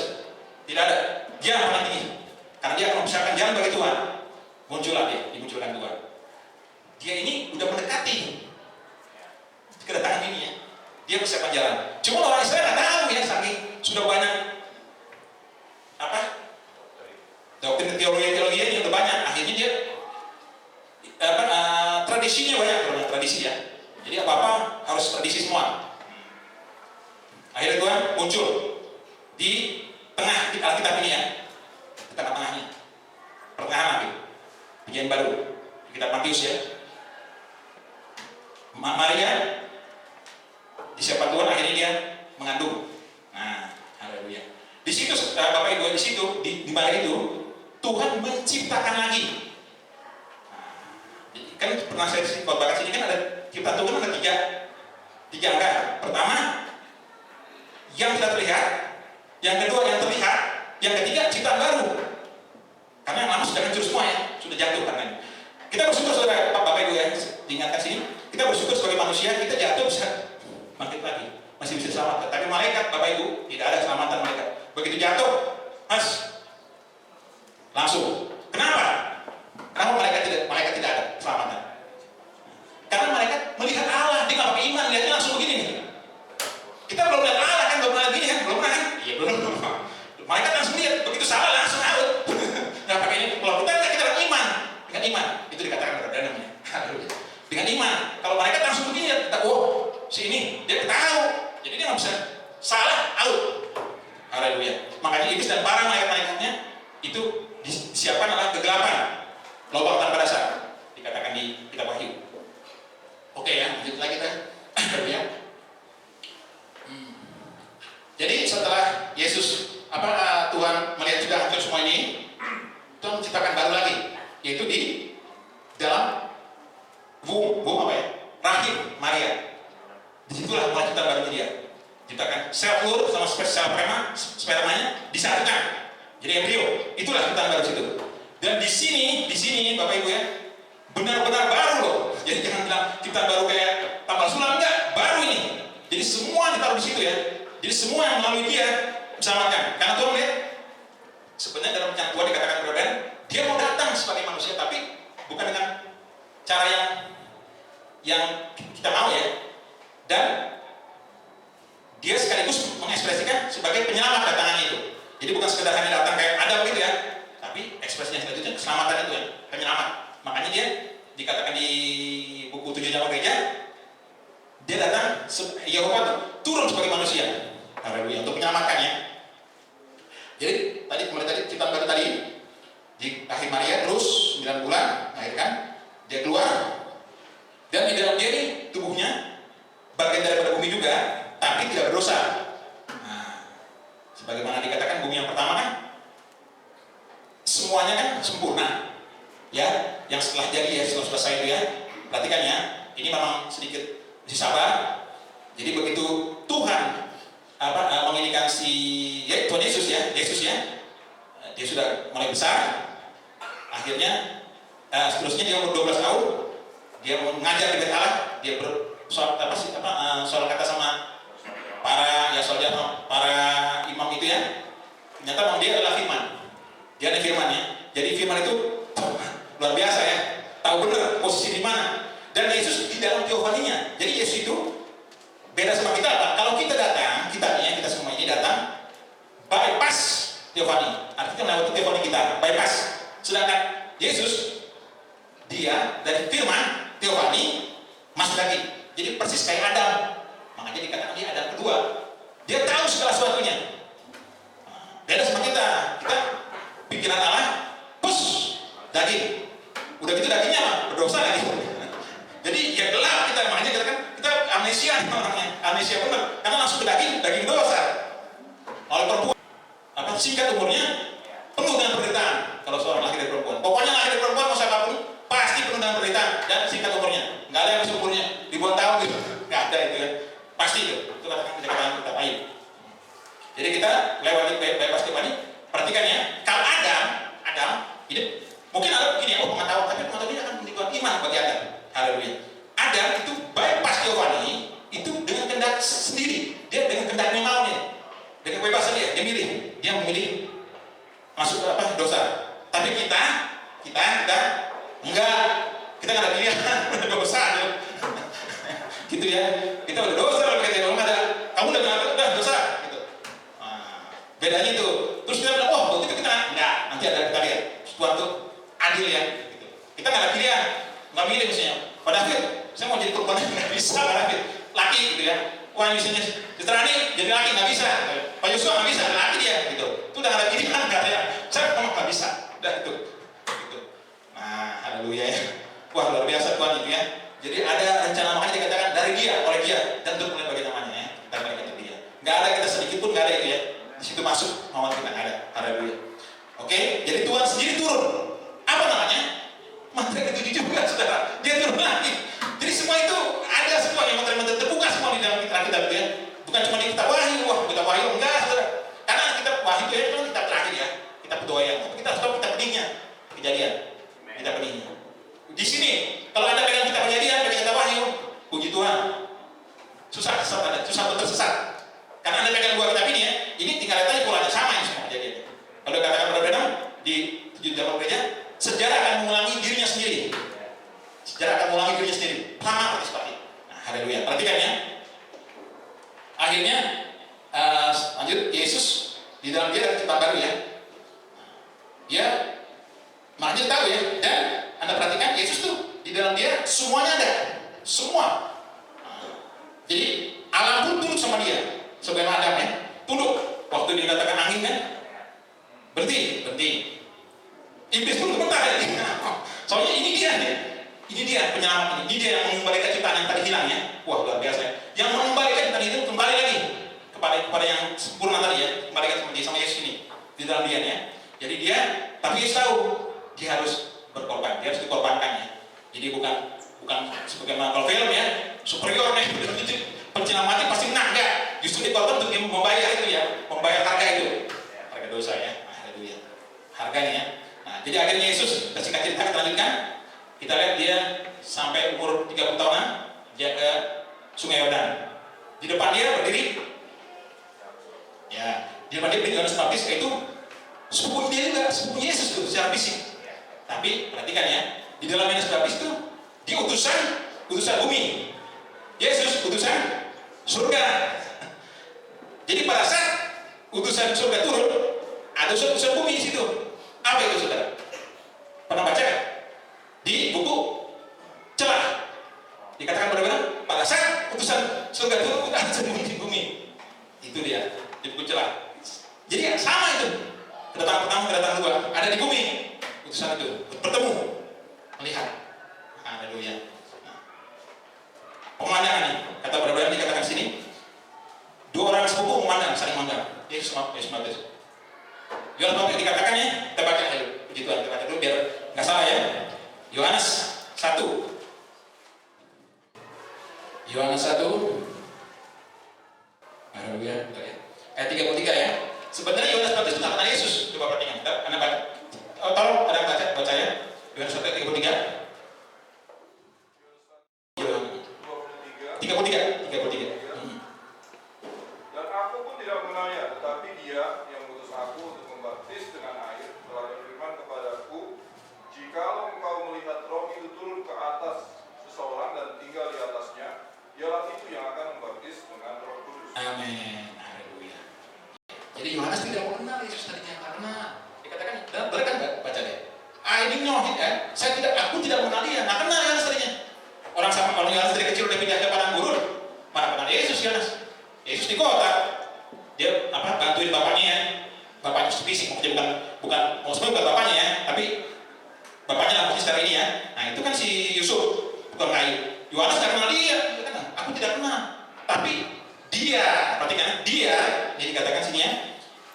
[SPEAKER 1] Tidak ada. Dia yang paling tinggi. Karena dia akan membesarkan jalan bagi Tuhan. Muncullah dia, dimunculkan Tuhan. Dia ini udah mendekati kedatangan ini ya. Dia persiapan jalan. Cuma orang Israel nggak tahu ya, saking sudah banyak doktrin teologi yang udah banyak. Akhirnya dia tradisinya banyak tradisi ya. Jadi apa harus tradisi semua. Akhirnya Tuhan muncul di tengah Alkitab ini ya, di tengah-tengahnya, pertengahan nanti, bagian baru, Kitab Matius ya. Maria disiapkan Tuhan, akhirnya dia mengandung. Nah, haleluya. Di situ Bapak Ibu, di situ di Maria itu Tuhan menciptakan lagi. Kan pernah saya khotbahkan sini kan ada cipta Tuhan ada tiga angka. Pertama yang tidak terlihat, yang kedua yang terlihat, yang ketiga ciptaan baru. Karena yang lama sudah hancur semua ya, sudah jatuh karena. Kita bersyukur saudara Bapak Ibu ya, diingatkan sini. Kita bersyukur sebagai manusia kita jatuh bisa bangkit lagi, masih bisa selamat. Tapi malaikat Bapak Ibu tidak ada keselamatan malaikat. Begitu jatuh, mas langsung. Kenapa? Kenapa malaikat tidak ada keselamatan? Karena malaikat melihat Allah, dia nggak pakai iman, lihatnya langsung begini nih. Kita belum lihat Allah kan, belum pernah gini kan, belum pernah kan? Iya belum. Malaikat langsung lihat, begitu salah langsung out. Nggak pakai ini. Kalau kita dengan iman, itu dikatakan berbeda namanya. Dengan iman, kalau malaikat langsung begini, kita si ini dia tahu, jadi dia nggak bisa salah out. Haleluya. Makanya iblis dan para malaikat-malaikatnya itu disiapkan adalah kegelapan, lubang tanpa dasar, dikatakan di kitab Wahyu. Oke ya, lanjut lagi kita. Ya. Jadi setelah Yesus Tuhan melihat sudah hancur semua ini, Tuhan menciptakan baru lagi, yaitu di dalam rahim Maria. Disitulah mulai ciptaan baru dia. Ciptakan sel telur sama sel spermanya disatukan. Jadi embrio, itulah ciptaan baru situ. Dan di sini Bapak Ibu ya, benar-benar baru loh. Jadi jangan bilang ciptaan baru kayak tambal sulam, enggak, baru ini. Jadi semua ditaruh di situ ya. Jadi semua yang melalui dia diselamatkan. Karena Tuhan lihat sebenarnya dalam rencana Tuhan dikatakan berbeda, dia mau datang sebagai manusia, tapi bukan dengan cara yang kita mau ya. Dan dia sekaligus mengekspresikan sebagai penyelamat datangannya itu. Jadi bukan sekedar hanya datang kayak Adam gitu ya, tapi ekspresinya selanjutnya keselamatan itu ya, penyelamat. Makanya dia dikatakan di buku 7 Jamaah Gereja, dia datang Yehova turun sebagai manusia. Haleluya, untuk menyelamatkannya. Jadi kemarin tadi ciptaan baru tadi di rahim Maria terus 9 bulan melahirkan, dia keluar dan di dalam dia ini tubuhnya bagian daripada bumi juga, tapi tidak berdosa. Nah, sebagaimana dikatakan bumi yang pertama kan semuanya kan sempurna ya, yang setelah jadi ya, setelah selesai itu ya, perhatikan ya, ini memang sedikit masih sabar. Jadi begitu Tuhan menginginkan Tuhan Yesus ya, dia sudah mulai besar, akhirnya seterusnya dia umur 12 tahun, dia mengajar di Bait Allah, dia soal kata sama para imam itu ya. Ternyata memang dia adalah firman. Dia ada firman ya. Jadi firman itu luar biasa ya. Tahu benar posisi di mana. Dan Yesus di dalam teofaninya. Jadi Yesus itu beda sama kita apa? Kalau kita datang, kita semua ini datang bypass teofani. Artinya lewat teofani kita, bypass. Sedangkan Yesus dia dari firman teofani masuk lagi. Jadi persis kayak Adam. Makanya dikatakan dia Adam kedua. Dia tahu segala sesuatunya. Beda sama kita. Kita pikiran Allah, pus daging. Udah gitu dagingnya apa? Berdosa lagi. Jadi ya gelap kita. Makanya kita amnesia orangnya. Amnesia benar. Karena langsung ke daging dosa. Oleh perempuan, singkat umurnya, penuh dengan penderitaan. Kalau seorang lahir dari perempuan, pokoknya lahir dari perempuan mau siapapun pasti penuh dengan penderitaan dan singkat umurnya. Nggak ada yang bisa umurnya ribuan tahun gitu, nggak ada itu ya, pasti itu katakan kita Ayub. Jadi kita lewati bypass ini, perhatikan ya. Kalau Adam hidup, mungkin ada begini ya, pengetahuan, tapi pengetahuan kita nggak ada pilihan, udah dosa aja. Gitu ya, kita udah dosa kalau kita belum ada, kamu udah dosa, gitu. Nah, bedanya itu. Terus kita bilang, oh begitu kita nggak, nanti ada kita lihat suatu adil ya. Gitu. Kita nggak ada pilihan, nggak milih misalnya. Pak David, saya mau jadi korban nggak bisa, Pak David, laki gitu ya. Wah misalnya Citrani jadi laki nggak bisa, Pak Yusuf nggak bisa, laki dia, gitu. Itu udah nggak ada pilihan, nggak ada. Saya memang nggak bisa, udah itu. Gitu. Nah, haleluya ya. Wah luar biasa Tuhan itu ya. Jadi ada rencana, makanya dikatakan dari dia, oleh dia, dan untuk mulai bagi namanya ya. Kita berikan untuk dia. Nggak ada kita sedikit pun, nggak ada itu ya. Di situ masuk mauan kita nggak ada. Haleluya. Oke, jadi Tuhan sendiri turun. Apa namanya? Materi ketujuh juga, saudara. Dia turun lagi. Jadi semua itu ada semua yang materi-materi terbuka semua di dalam kitab itu ya. Bukan cuma di kitab Wahyu, kitab Wahyu enggak, saudara. Karena kitab Wahyu itu ya kan kitab terakhir ya, kitab kedua ya. Tapi kita harus tahu kitab peningnya, Kejadian, kitab peningnya. Di sini, kalau Anda pegang kitab Kejadian, pegang kitab Wahyu, puji Tuhan, susah tersesat. Karena Anda pegang dua kitab ini ya, ini tinggal lihat aja polanya sama yang semua Kejadian. Kalau katakan berbeda di 7 zaman gereja, sejarah akan mengulangi dirinya sendiri. Sejarah akan mengulangi dirinya sendiri, sama seperti. Nah, haleluya. Perhatikan ya. Akhirnya, lanjut, Yesus di dalam dia ada ciptaan baru ya. Dia makanya tahu ya, dan Anda perhatikan Yesus tuh di dalam dia semuanya ada, semua. Jadi alam pun tunduk sama dia, sebagaimana Adam ya, tunduk. Waktu dikatakan angin kan, berhenti. Iblis pun gemetar ya. Soalnya ini dia penyelamat ini dia yang mengembalikan ciptaan yang tadi hilang ya. Wah luar biasa ya. Yang mengembalikan tadi itu kembali lagi kepada yang sempurna tadi ya, kembalikan sama Yesus ini di dalam dia ya. Jadi dia, tapi Yesus tahu dia harus berkorban, dia harus dikorbankan ya. Jadi bukan sebagaimana kalau film ya, superior nih, penyelamatnya pasti menang enggak. Justru dikorban untuk membayar itu ya, membayar harga itu, harga dosa ya. Haleluya. Harganya ya. Nah, jadi akhirnya Yesus, kita singkat cerita kita lanjutkan. Kita lihat dia sampai umur 30 tahunan, dia ke Sungai Yordan. Di depan dia berdiri, ya, di depan dia berdiri Yohanes Pembaptis, itu sepupu dia juga, sepupu Yesus tuh secara fisik. Tapi perhatikan ya, di dalam Yohanes Pembaptis itu dia utusan bumi, Yesus utusan surga. Jadi pada saat utusan surga turun, ada utusan bumi di situ. Apa itu saudara? Pernah baca kan? Di buku Celah dikatakan benar-benar pada saat utusan surga turun ada di bumi. Itu dia di buku Celah. Jadi sama itu. Kedatangan pertama, kedatangan kedua ada di bumi. Utusan itu bertemu, melihat. Haleluya. Nah, pemandangan nih, kata benar-benar dikatakan sini. Dua orang sepupu memandang, saling memandang. Yesus Matius. Yohanes Pembaptis dikatakan ya, kita baca dulu. Puji Tuhan, kita baca dulu biar nggak salah ya. Yohanes 1. Yohanes 1. Haleluya. Ayat 33 ya. Sebenarnya Yohanes Pembaptis itu nggak kenal Yesus. Coba perhatikan. Anda baca. Tolong ada yang baca ya. Yohanes 1 ayat 33. 33.
[SPEAKER 2] Dan aku pun tidak mengenalnya, tetapi dia yang mengutus aku untuk membaptis dengan air telah berfirman kepadaku, jikalau engkau melihat Roh itu turun ke atas seseorang dan tinggal di atasnya, ialah itu yang akan membaptis dengan Roh Kudus.
[SPEAKER 1] Amin. Haleluya. Jadi Yohanes tidak mengenal Yesus tadinya karena dikatakan, benar kan baca deh. Ini nyohid ya. Aku tidak mengenal dia. Nggak kenal Yohanes tadinya. Orang Yohanes dari kecil udah pindah ke padang gurun. Mana kenal Yesus Yohanes? Yesus di kota, dia bantuin bapaknya ya. Bapaknya fisik, bukan bapaknya ya, tapi bapaknya lah secara ini ya. Nah itu kan si Yusuf, bukan kayu. Yohanes nggak kenal dia, aku tidak kenal. Tapi dia, perhatikan dia, jadi dikatakan sini ya.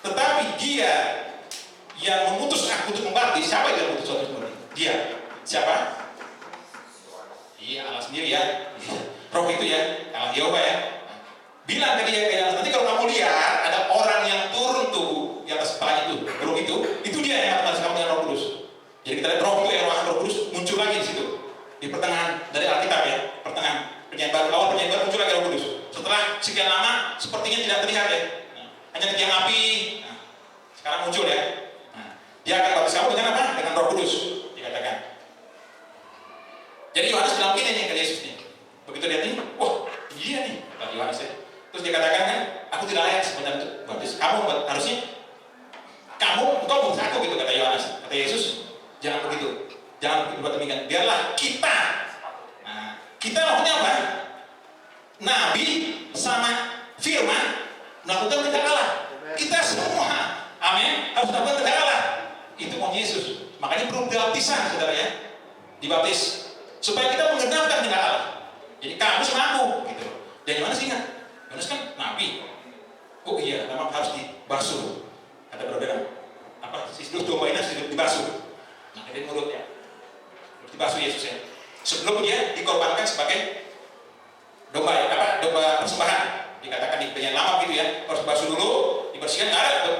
[SPEAKER 1] Tetapi dia yang memutus aku untuk membaptis. Siapa yang memutus aku untuk membaptis? Dia. Siapa? Iya, Allah sendiri ya. Roh itu ya, Allah Yehova ya. Bilang ke dia, nanti kalau kamu lihat ada orang yang turun tuh di atas kepala itu dia yang akan kamu dengan Roh Kudus. Jadi kita lihat Roh itu yang Roh Kudus muncul lagi di situ di pertengahan dari Alkitab ya, pertengahan penyanyi baru, awal penyanyi baru muncul lagi Roh Kudus. Setelah sekian lama sepertinya tidak terlihat ya, hanya tiang api. Nah, sekarang muncul ya. Nah, dia akan baptis kamu dengan apa? Dengan Roh Kudus dikatakan. Jadi Yohanes bilang gini nih ke Yesus nih. Begitu lihat ini, wah iya nih, kata Yohanes ya. Terus dia katakan kan, aku tidak layak sebenarnya untuk baptis. Harusnya engkau baptis aku gitu, kata Yohanes. Kata Yesus, jangan begitu, jangan berbuat demikian. Biarlah kita. Nah, kita maksudnya apa? Nabi sama firman melakukan kerja Allah. Kita semua, amin, harus melakukan kerja Allah. Itu mau Yesus. Makanya perlu baptisan, saudara ya, dibaptis supaya kita menggenapkan kerja Allah. Jadi kamu sama aku, gitu. Dan Yohanes ingat, Yohanes kan Nabi. Oh iya, memang harus dibasuh. Kata berbeda, apa? Sisdus domba ini harus dibasuh. Nah, ini menurut ya, harus dibasuh Yesus ya. Sebelum dia dikorbankan sebagai domba ya, apa? Domba persembahan. Dikatakan di penyanyi lama gitu ya, harus basuh dulu, dibersihkan.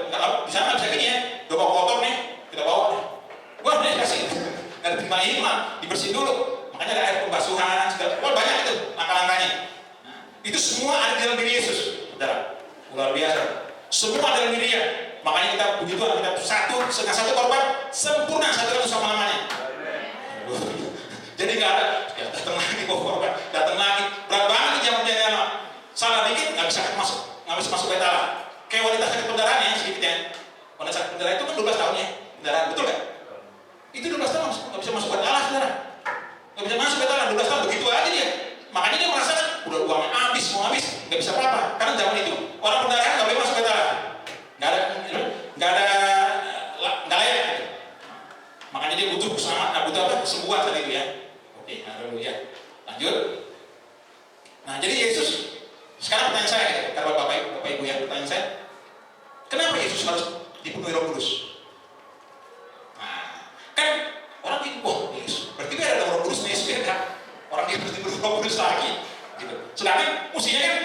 [SPEAKER 1] Nggak di sana bisa gini ya, domba kotor nih, kita bawa nih. Wah, dia kasih, nggak terima imam, dibersihin dulu. Makanya ada air pembasuhan, segala, wah banyak itu langkah-langkahnya. Nah, itu semua ada di dalam diri Yesus, saudara. Luar biasa. Semua ada dalam diri dia. Makanya kita begitu, kita satu korban sempurna satu sama namanya. Jadi nggak ada, ya datang lagi korban, datang lagi. Berat banget nih zaman salah dikit nggak bisa masuk bait Allah. Kayak wanita sakit pendarahan ya sedikit ya. Wanita sakit pendarahan itu kan 12 tahun ya pendarahan, betul nggak? Itu 12 tahun nggak bisa masuk bait Allah, saudara. Nggak bisa masuk bait Allah 12 tahun begitu aja dia. Makanya dia merasa kan udah uangnya habis, mau habis, nggak bisa apa-apa. Karena zaman itu orang pendarahan nggak boleh masuk bait Allah. Nggak layak. Gitu. Makanya dia butuh kesembuhan tadi itu ya. Oke, haleluya. Lanjut. Nah, jadi Yesus sekarang pertanyaan saya, gitu, karena Bapak Ibu ya, pertanyaan saya, kenapa Yesus harus dipenuhi Roh Kudus? Nah, kan orang itu, wah Yesus, berarti beda Roh Kudus, Yesus beda. Orang dia harus dipenuhi Roh Kudus lagi, gitu. Sedangkan mestinya kan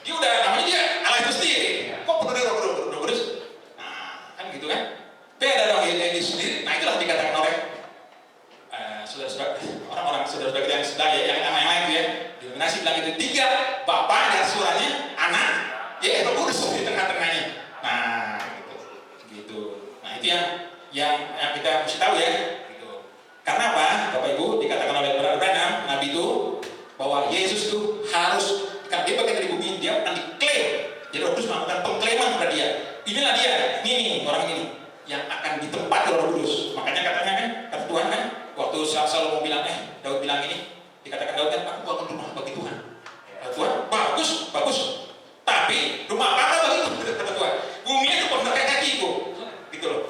[SPEAKER 1] dia udah namanya dia Allah itu sendiri, kok penuhi Roh Kudus? Nah, kan gitu kan? Beda dong Yesus sendiri. Nah itulah dikatakan oleh orang-orang saudara-saudara kita yang sebelah ya, yang lain itu ya. Denominasi bilang itu 3, Bapa dan suaranya anak, ya Roh Kudus di tengah-tengahnya. Nah, gitu. Nah itu yang kita mesti tahu ya. Gitu. Karena apa? Bapak Ibu dikatakan oleh Branham, Nabi itu bahwa Yesus itu harus, karena dia bagian dari bumi, dia akan diklaim. Jadi Roh Kudus melakukan pengklaiman kepada dia. Inilah dia, ini orang ini yang akan ditempati oleh Roh Kudus. Makanya katanya kan, kata Tuhan kan, waktu Salomo bilang, Daud bilang ini, dikatakan Daud kan, aku bangun rumah bagi Tuhan. Kata Tuhan, bagus. Tapi rumah apa bagi Tuhan? Kata Tuhan, bumi itu pernah kayak kakiku, gitu loh.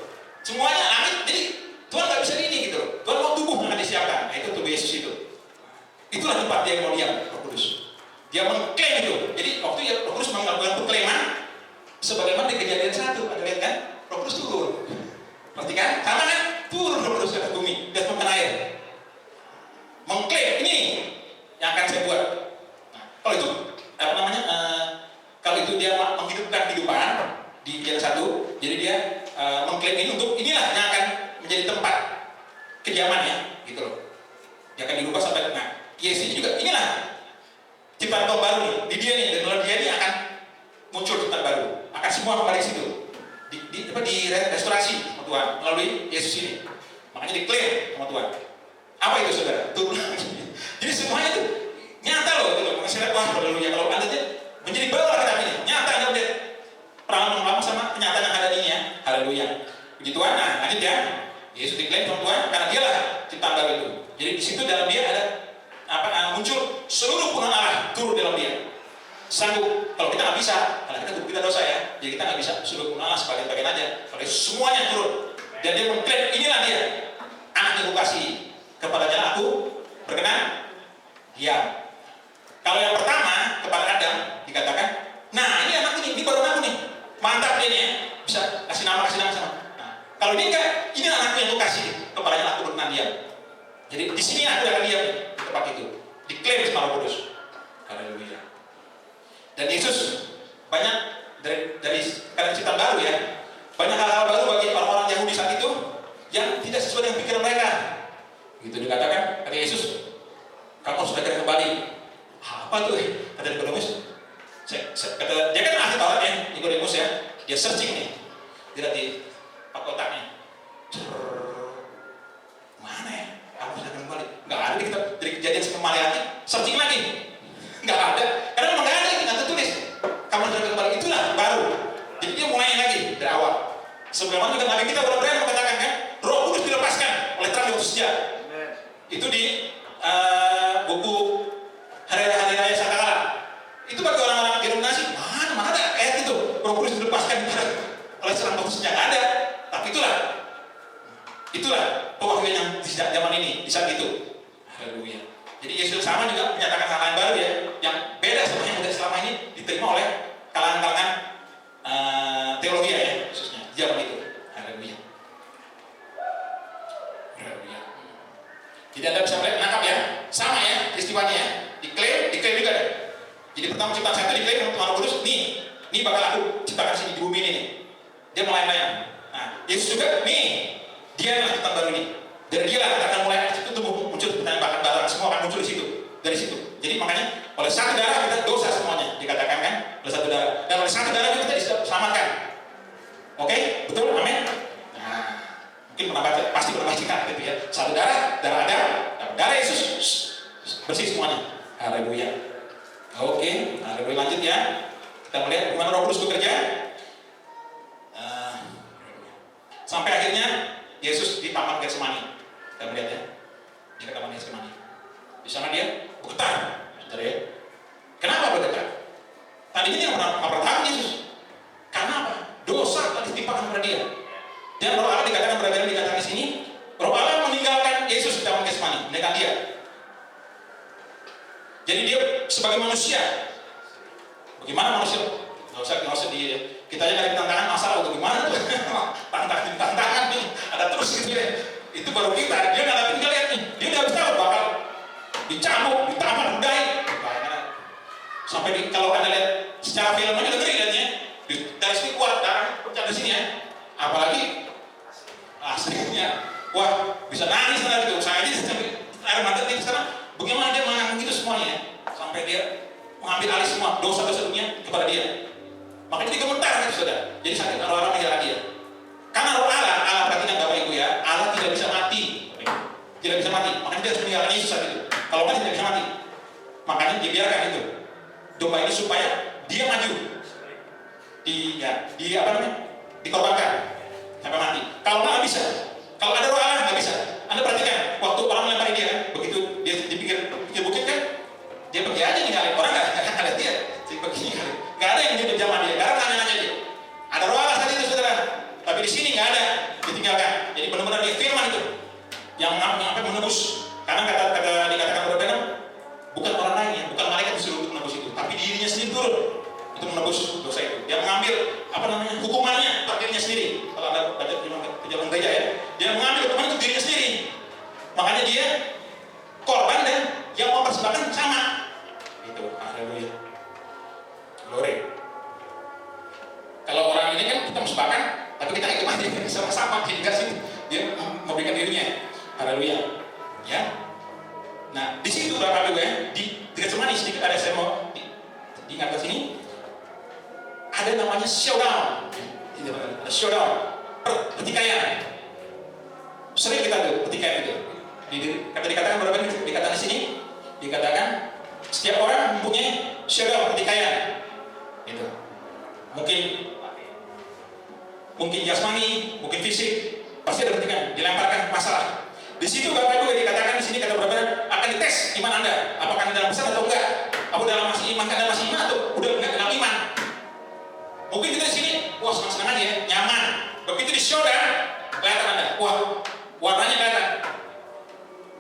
[SPEAKER 1] Semuanya langit, jadi Tuhan nggak bisa ini gitu loh. Tuhan mau tubuh yang disiapkan. Nah, itu tubuh Yesus itu. Itulah tempat dia mau diam, Roh Kudus. Dia mengklaim itu. Jadi waktu ya Roh Kudus melakukan pengklaiman, sebagaimana di Kejadian 1, Anda lihat kan, Roh Kudus turun. Berarti kan, sama kan, turun Roh Kudus ke atas bumi, di atas permukaan air. Mengklaim ini yang akan saya buat. Nah, kalau itu apa namanya? Kalau itu dia menghidupkan kehidupan di Kejadian 1, jadi dia mengklaim ini untuk inilah yang akan menjadi tempat kediaman ya, gitu loh. Dia akan dirubah sampai Yesus juga inilah ciptaan baru nih, di dia nih, dan melalui dia ini akan muncul ciptaan baru, akan semua kembali di situ, di restorasi sama Tuhan melalui Yesus ini. Makanya diklaim sama Tuhan. Apa itu saudara? Turun. Jadi semuanya itu nyata loh, itu loh. Masyarakat wah, haleluya. Kalau Anda menjadi baru kitab ini, nyata Anda lihat pengalaman lama sama kenyataan yang ada ini ya, haleluya. Puji Tuhan. Nah, lanjut ya. Yesus diklaim sama Tuhan karena dialah ciptaan baru itu. Jadi di situ dalam dia ada muncul seluruh pengalaman Allah turun dalam dia. Sanggup, kalau kita nggak bisa, karena kita dosa ya, jadi kita nggak bisa seluruh pengalaman sebagian-bagian aja. Kalau semuanya turun, dan dia mengklaim inilah dia, anak yang kukasihi, kepadanya aku berkenan diam. Kalau yang pertama kepada Adam dikatakan, nah ini anakku nih, ini baru anakku nih, mantap dia nih ya, bisa kasih nama sama. Nah, kalau ini enggak, ini anakku yang kukasihi, kepadanya aku berkenan diam. Jadi di sini aku akan diam di tempat itu, diklaim sama Roh Kudus. Haleluya. Dan Yesus banyak dari karena ciptaan baru ya, banyak hal-hal baru bagi orang-orang Yahudi saat itu yang tidak sesuai dengan pikiran mereka. Gitu dikatakan, kata Yesus, kamu harus belajar kembali. Apa tuh? Kata Nikodemus. Kata dia kan ahli Taurat ya, Nikodemus ya, dia searching nih, dia lihat di pak kotaknya. Mana ya? Kamu harus belajar kembali. Nggak ada di kitab dari Kejadian sampai Maleakhi, searching lagi, nggak ada, karena memang nggak ada itu, nggak tertulis. Kamu sudah kembali, itulah baru. Jadi dia mulai lagi dari awal. Sebagaimana juga Nabi kita benar-benar mengatakan kan, Roh Kudus dilepaskan oleh terang di waktu sejarah. Itu di buku Hari Raya Sangkakala. Itu bagi orang-orang denominasi, mana ada ayat itu Roh Kudus dilepaskan oleh terang di waktu sejarah, nggak ada. Tapi itulah pewahyuan yang di zaman ini, di saat itu. Haleluya. Jadi Yesus sama juga menyatakan hal yang baru ya, yang beda sama yang udah selama ini diterima oleh kalangan-kalangan teologi ya, khususnya di zaman itu. Haleluya. Haleluya. Jadi Anda bisa melihat, nangkap ya, sama ya peristiwanya ya, diklaim juga deh. Jadi pertama ciptaan saya tadi diklaim Tuhan Roh Kudus, nih bakal aku ciptakan sini di bumi ini nih. Dia melayang-layang. Nah, Yesus juga nih, dia adalah ciptaan baru ini. Dari dia lah kita akan mulai itu muncul pertanyaan bakat barang, semua akan muncul di situ, dari situ. Jadi makanya oleh satu darah kita dosa semuanya dikatakan kan, oleh satu darah, dan oleh satu darah kita diselamatkan. Oke, betul, amin. Nah, mungkin pernah baca, pasti pernah baca gitu ya. Satu darah Adam, dan darah Yesus bersih semuanya. Haleluya. Oke, haleluya, lanjut ya. Kita melihat bagaimana Roh Kudus bekerja. Sampai akhirnya Yesus di Taman Getsemani. Kita melihat ya, di Taman Getsemani. Di sana dia bergetar, saudara ya. Kenapa bergetar? Tadinya dia nggak pernah tahan Yesus. Karena apa? Dosa telah ditimpakan kepada dia. Dan Roh Allah dikatakan di sini, Roh Allah meninggalkan Yesus di Taman Getsemani, meninggalkan dia. Jadi dia sebagai manusia, bagaimana manusia? Nggak usah kita aja cari tantangan masalah untuk gimana tuh? tantangan nih, ada terus gitu ya. Itu baru kita, dia ngadapin, kita lihat nih, dia udah tahu bakal dicambuk, ditampar, budai. Sampai kalau Anda lihat secara film aja ngeri lihatnya, dari sini kuat, darah pecah di sini ya. Apalagi aslinya, wah bisa nangis lah gitu. Saya aja sampai air mata di sana. Bagaimana dia menanggung itu semuanya, sampai dia mengambil alih semua dosa-dosa dunia kepada dia. Makanya dia gemetar gitu saudara. Jadi sakit kalau orang mengira dia. Karena roh Allah perhatikan Bapak Ibu ya, Allah tidak bisa mati, tidak bisa mati. Makanya dia harus meninggalkan Yesus saat itu. Kalau mati tidak bisa mati. Makanya dibiarkan itu domba ini supaya dia maju, dikorbankan sampai mati. Kalau nggak bisa, kalau ada roh Allah nggak bisa. Anda perhatikan waktu orang melempari dia, begitu dia dipikir bukit kan, dia pergi aja ninggalin orang nggak ada dia, pergi ninggalin. Nggak ada yang jadi jamaah dia, karena nanya dia. Ada roh Allah saat itu saudara, tapi di sini nggak ada, ditinggalkan. Jadi benar-benar dia firman itu yang sampai menebus. Karena dikatakan berbeda, bukan orang lain, bukan malaikat disuruh untuk menebus itu, tapi dirinya sendiri turun untuk menebus dosa itu. Dia mengambil hukumannya untuk dirinya sendiri. Kalau Anda baca perjalanan gereja ya, dia mengambil hukuman untuk dirinya sendiri. Makanya dia korban dan yang mau persembahkan sama. Itu, haleluya. Glory. Kalau orang ini kan kita persembahkan, tapi kita itu mati sama-sama, jadi kasih dia memberikan dirinya. Haleluya. Ya. Nah, di situ Bapak Ibu ya, di Getsemani sedikit ada saya mau diingat ke sini. Ada namanya showdown. Ada showdown. Pertikaian. Sering kita tuh pertikaian itu. Dikatakan berapa ini? Dikatakan di sini, dikatakan setiap orang mempunyai showdown pertikaian. Itu. Mungkin jasmani, mungkin fisik, pasti ada pertikaian, dilemparkan masalah. Di situ Bapak Ibu dikatakan di sini kata berbeda akan dites iman Anda, apakah Anda dalam pesan atau enggak? Apa dalam masih iman, Anda masih iman atau udah enggak dalam iman? Mungkin kita di sini, wah senang-senang aja ya, nyaman. Begitu di showdown, kelihatan Anda, wah warnanya kelihatan.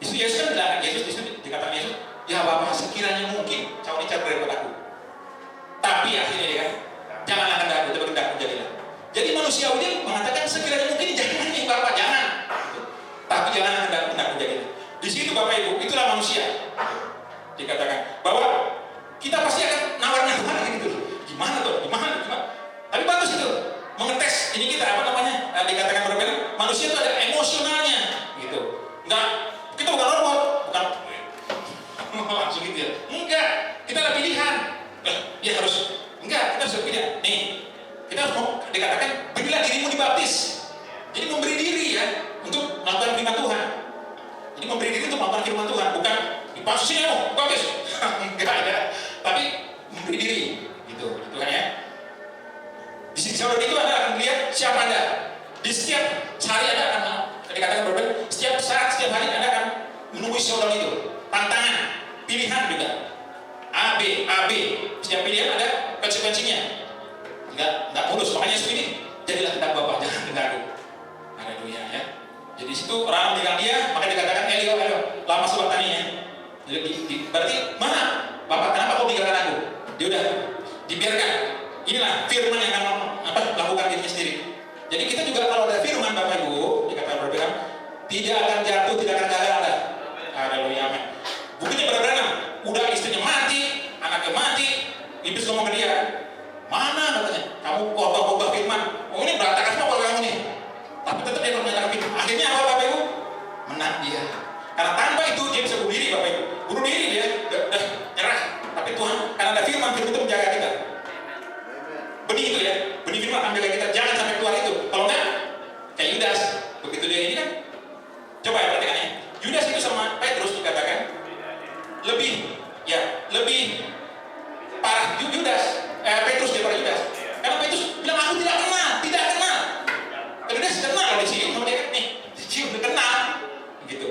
[SPEAKER 1] Yesus kan bilang, Yesus di situ dikatakan Yesus, ya Bapak sekiranya mungkin, cawan ini daripada aku. Tapi akhirnya dia kan, janganlah kehendakku, tapi kehendakmu jadilah. Jadi manusia ini mengatakan sekiranya mungkin jangan nih Bapak, jangan. Tapi jangan kehendakmu jadilah. Di situ Bapak Ibu, itulah manusia. Dikatakan bahwa kita pasti akan nawar-nawar gitu. Gimana tuh? Gimana? Tapi bagus itu, mengetes ini kita dikatakan berbeda. Manusia itu ada emosionalnya, gitu. Enggak, kita bukan robot, bukan langsung gitu ya. Enggak, kita ada pilihan. Dia harus, enggak, kita harus pilih. Nih, kita harus dikatakan berilah dirimu dibaptis. Jadi memberi diri ya untuk melakukan firman Tuhan. Jadi memberi diri untuk melakukan firman Tuhan, bukan pansus ini bagus. Enggak ada, tapi memberi diri, gitu kan ya. Di sisi saudara itu Anda akan melihat siapa Anda. Di setiap hari Anda akan dikatakan berbeda. Setiap saat, setiap hari Anda akan menemui saudara itu. Tantangan, pilihan juga. A, B, A, B. Setiap pilihan ada konsekuensinya. Enggak mulus. Makanya Yesus ini jadilah kehendak Bapa, jangan kehendakku. Haleluya ya. Jadi situ orang bilang dia, maka dikatakan Elio, lama sebab tani ya. Jadi berarti mana Bapak, kenapa kau tinggalkan aku? Dia udah dibiarkan. Inilah firman yang akan lakukan dirinya sendiri. Jadi kita juga kalau ada firman Bapak Ibu, dikatakan berbeda, tidak akan jatuh, tidak akan gagal ada. Haleluya, amin. Buktinya berbeda, udah istrinya mati, anaknya mati, iblis ngomong ke dia, mana katanya, kamu khotbah firman, oh ini berantakan semua kalau kamu nih. Tapi tetap dia menyatakan firman. Akhirnya apa Bapak Ibu? Menang dia. Karena tanpa itu dia bisa bunuh diri Bapak Ibu. Bunuh diri dia, udah nyerah. Tapi Tuhan, karena ada firman itu menjaga kita. Benih itu ya, benih firman akan menjaga kita. Jangan sampai keluar itu. Kalau enggak, kayak Yudas. Begitu dia ini kan, coba ya perhatikan ya. Yudas itu sama Petrus dikatakan lebih parah Yudas, Petrus daripada Yudas. Karena Petrus bilang aku tidak kenal. Yudas kenal di sini, sama dia nih, cium kenal, gitu.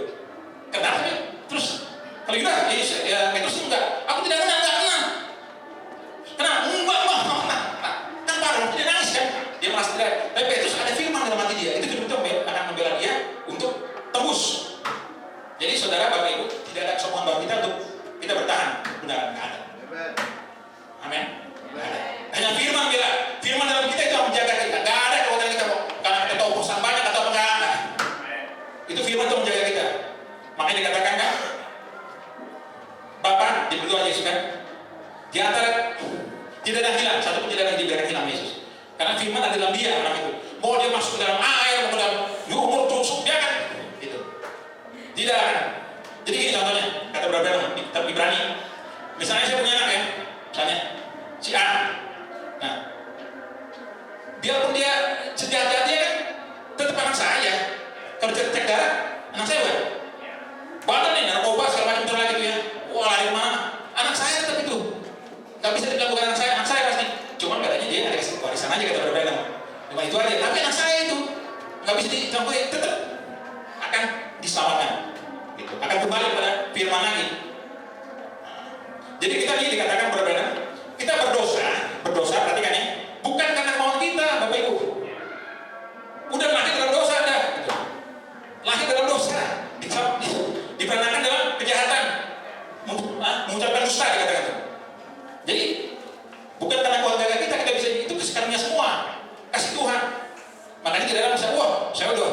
[SPEAKER 1] Kenal tapi terus kalau Yudas, Petrus enggak, aku tidak kenal. Kenal, enggak. Kan parah, dia nangis kan, dia merasa tidak. Tapi Petrus ada firman dalam hati dia, itu betul-betul akan membela dia untuk tembus. Jadi saudara Bapak Ibu, tidak ada sokongan bagi kita untuk kita bertahan, benar nggak ada. Amin. Nggak ada. Hanya firman bila firman dalam kita itu yang menjaga kita. Nggak ada kekuatan kita kok. Karena kita tahu pesan banyak atau enggak. Itu firman itu menjaga kita. Makanya dikatakan kan, Bapak diberdoa Yesus kan, di antara tidak ada hilang, satu pun tidak ada yang dibiarkan hilang Yesus. Karena firman ada dalam dia orang itu. Mau dia masuk ke dalam air, mau ke dalam umur tusuk dia kan, gitu. Tidak akan. Jadi gini contohnya, kata berapa di kitab Ibrani. Misalnya saya punya anak ya, misalnya si A. Nah, biarpun dia sejahat dia kan, tetap anak saya. Kalau cek darah, anak saya bukan. Badan nih, narkoba segala macam itu lagi gitu ya. Wah lari mana? Anak saya tetap itu. Gak bisa dibilang bukan anak saya pasti. Cuma katanya dia ada warisan aja kata berbeda. Cuma itu aja. Tapi anak saya itu nggak bisa dicampuri, tetap akan diselamatkan. Gitu. Akan kembali pada firman lagi. Jadi kita ini dikatakan berbeda. Kita berdosa perhatikan ya. Bukan karena kemauan kita, Bapak Ibu. Udah lahir dalam dosa ada. Gitu. Lahir dalam dosa. Diperanakan dalam kejahatan. Mengucapkan dusta dikatakan. Jadi bukan karena keluarga kita bisa itu kesekarnya semua. Kasih Tuhan. Makanya tidak ada bisa, wah saya udah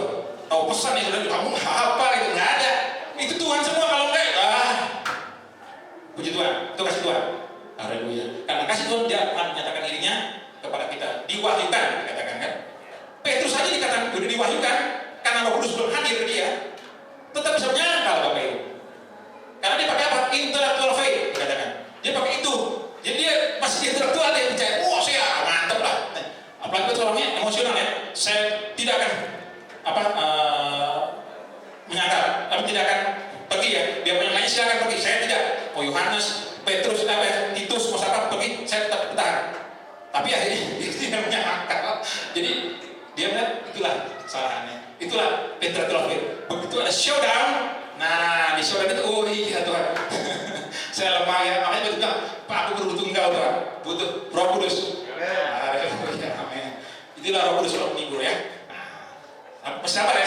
[SPEAKER 1] tahu pesan nih, saudara kamu apa itu nggak ada. Itu Tuhan semua kalau enggak, puji Tuhan, itu kasih Tuhan. Haleluya. Karena kasih Tuhan dia akan menyatakan dirinya kepada kita, diwahyukan dikatakan kan. Petrus saja dikatakan sudah diwahyukan karena Roh Kudus belum hadir dia, tetap bisa menyangkal Bapak Ibu. Karena dia pakai apa? Intellectual faith dikatakan. Dia pakai itu. Jadi dia masih intelektual, dia percaya, wah saya mantap lah. Apalagi itu orangnya emosional ya. Saya tidak akan menyangkal, tapi tidak akan pergi ya. Dia punya lainnya silakan pergi. Saya tidak. Oh Yohanes, Petrus, Titus, mau siapa pergi, saya tetap bertahan. Tapi akhirnya dia tidak menyangkal. Jadi dia bilang itulah kesalahannya. Itulah intellectual faith. Begitu ada showdown. Nah di showdown itu, oh iya Tuhan. Saya lemah ya, makanya betul bilang, Pak aku butuh engkau Tuhan, butuh Roh Kudus. Amin. Itulah Roh Kudus Roh penghibur ya. Nah, sabar ya.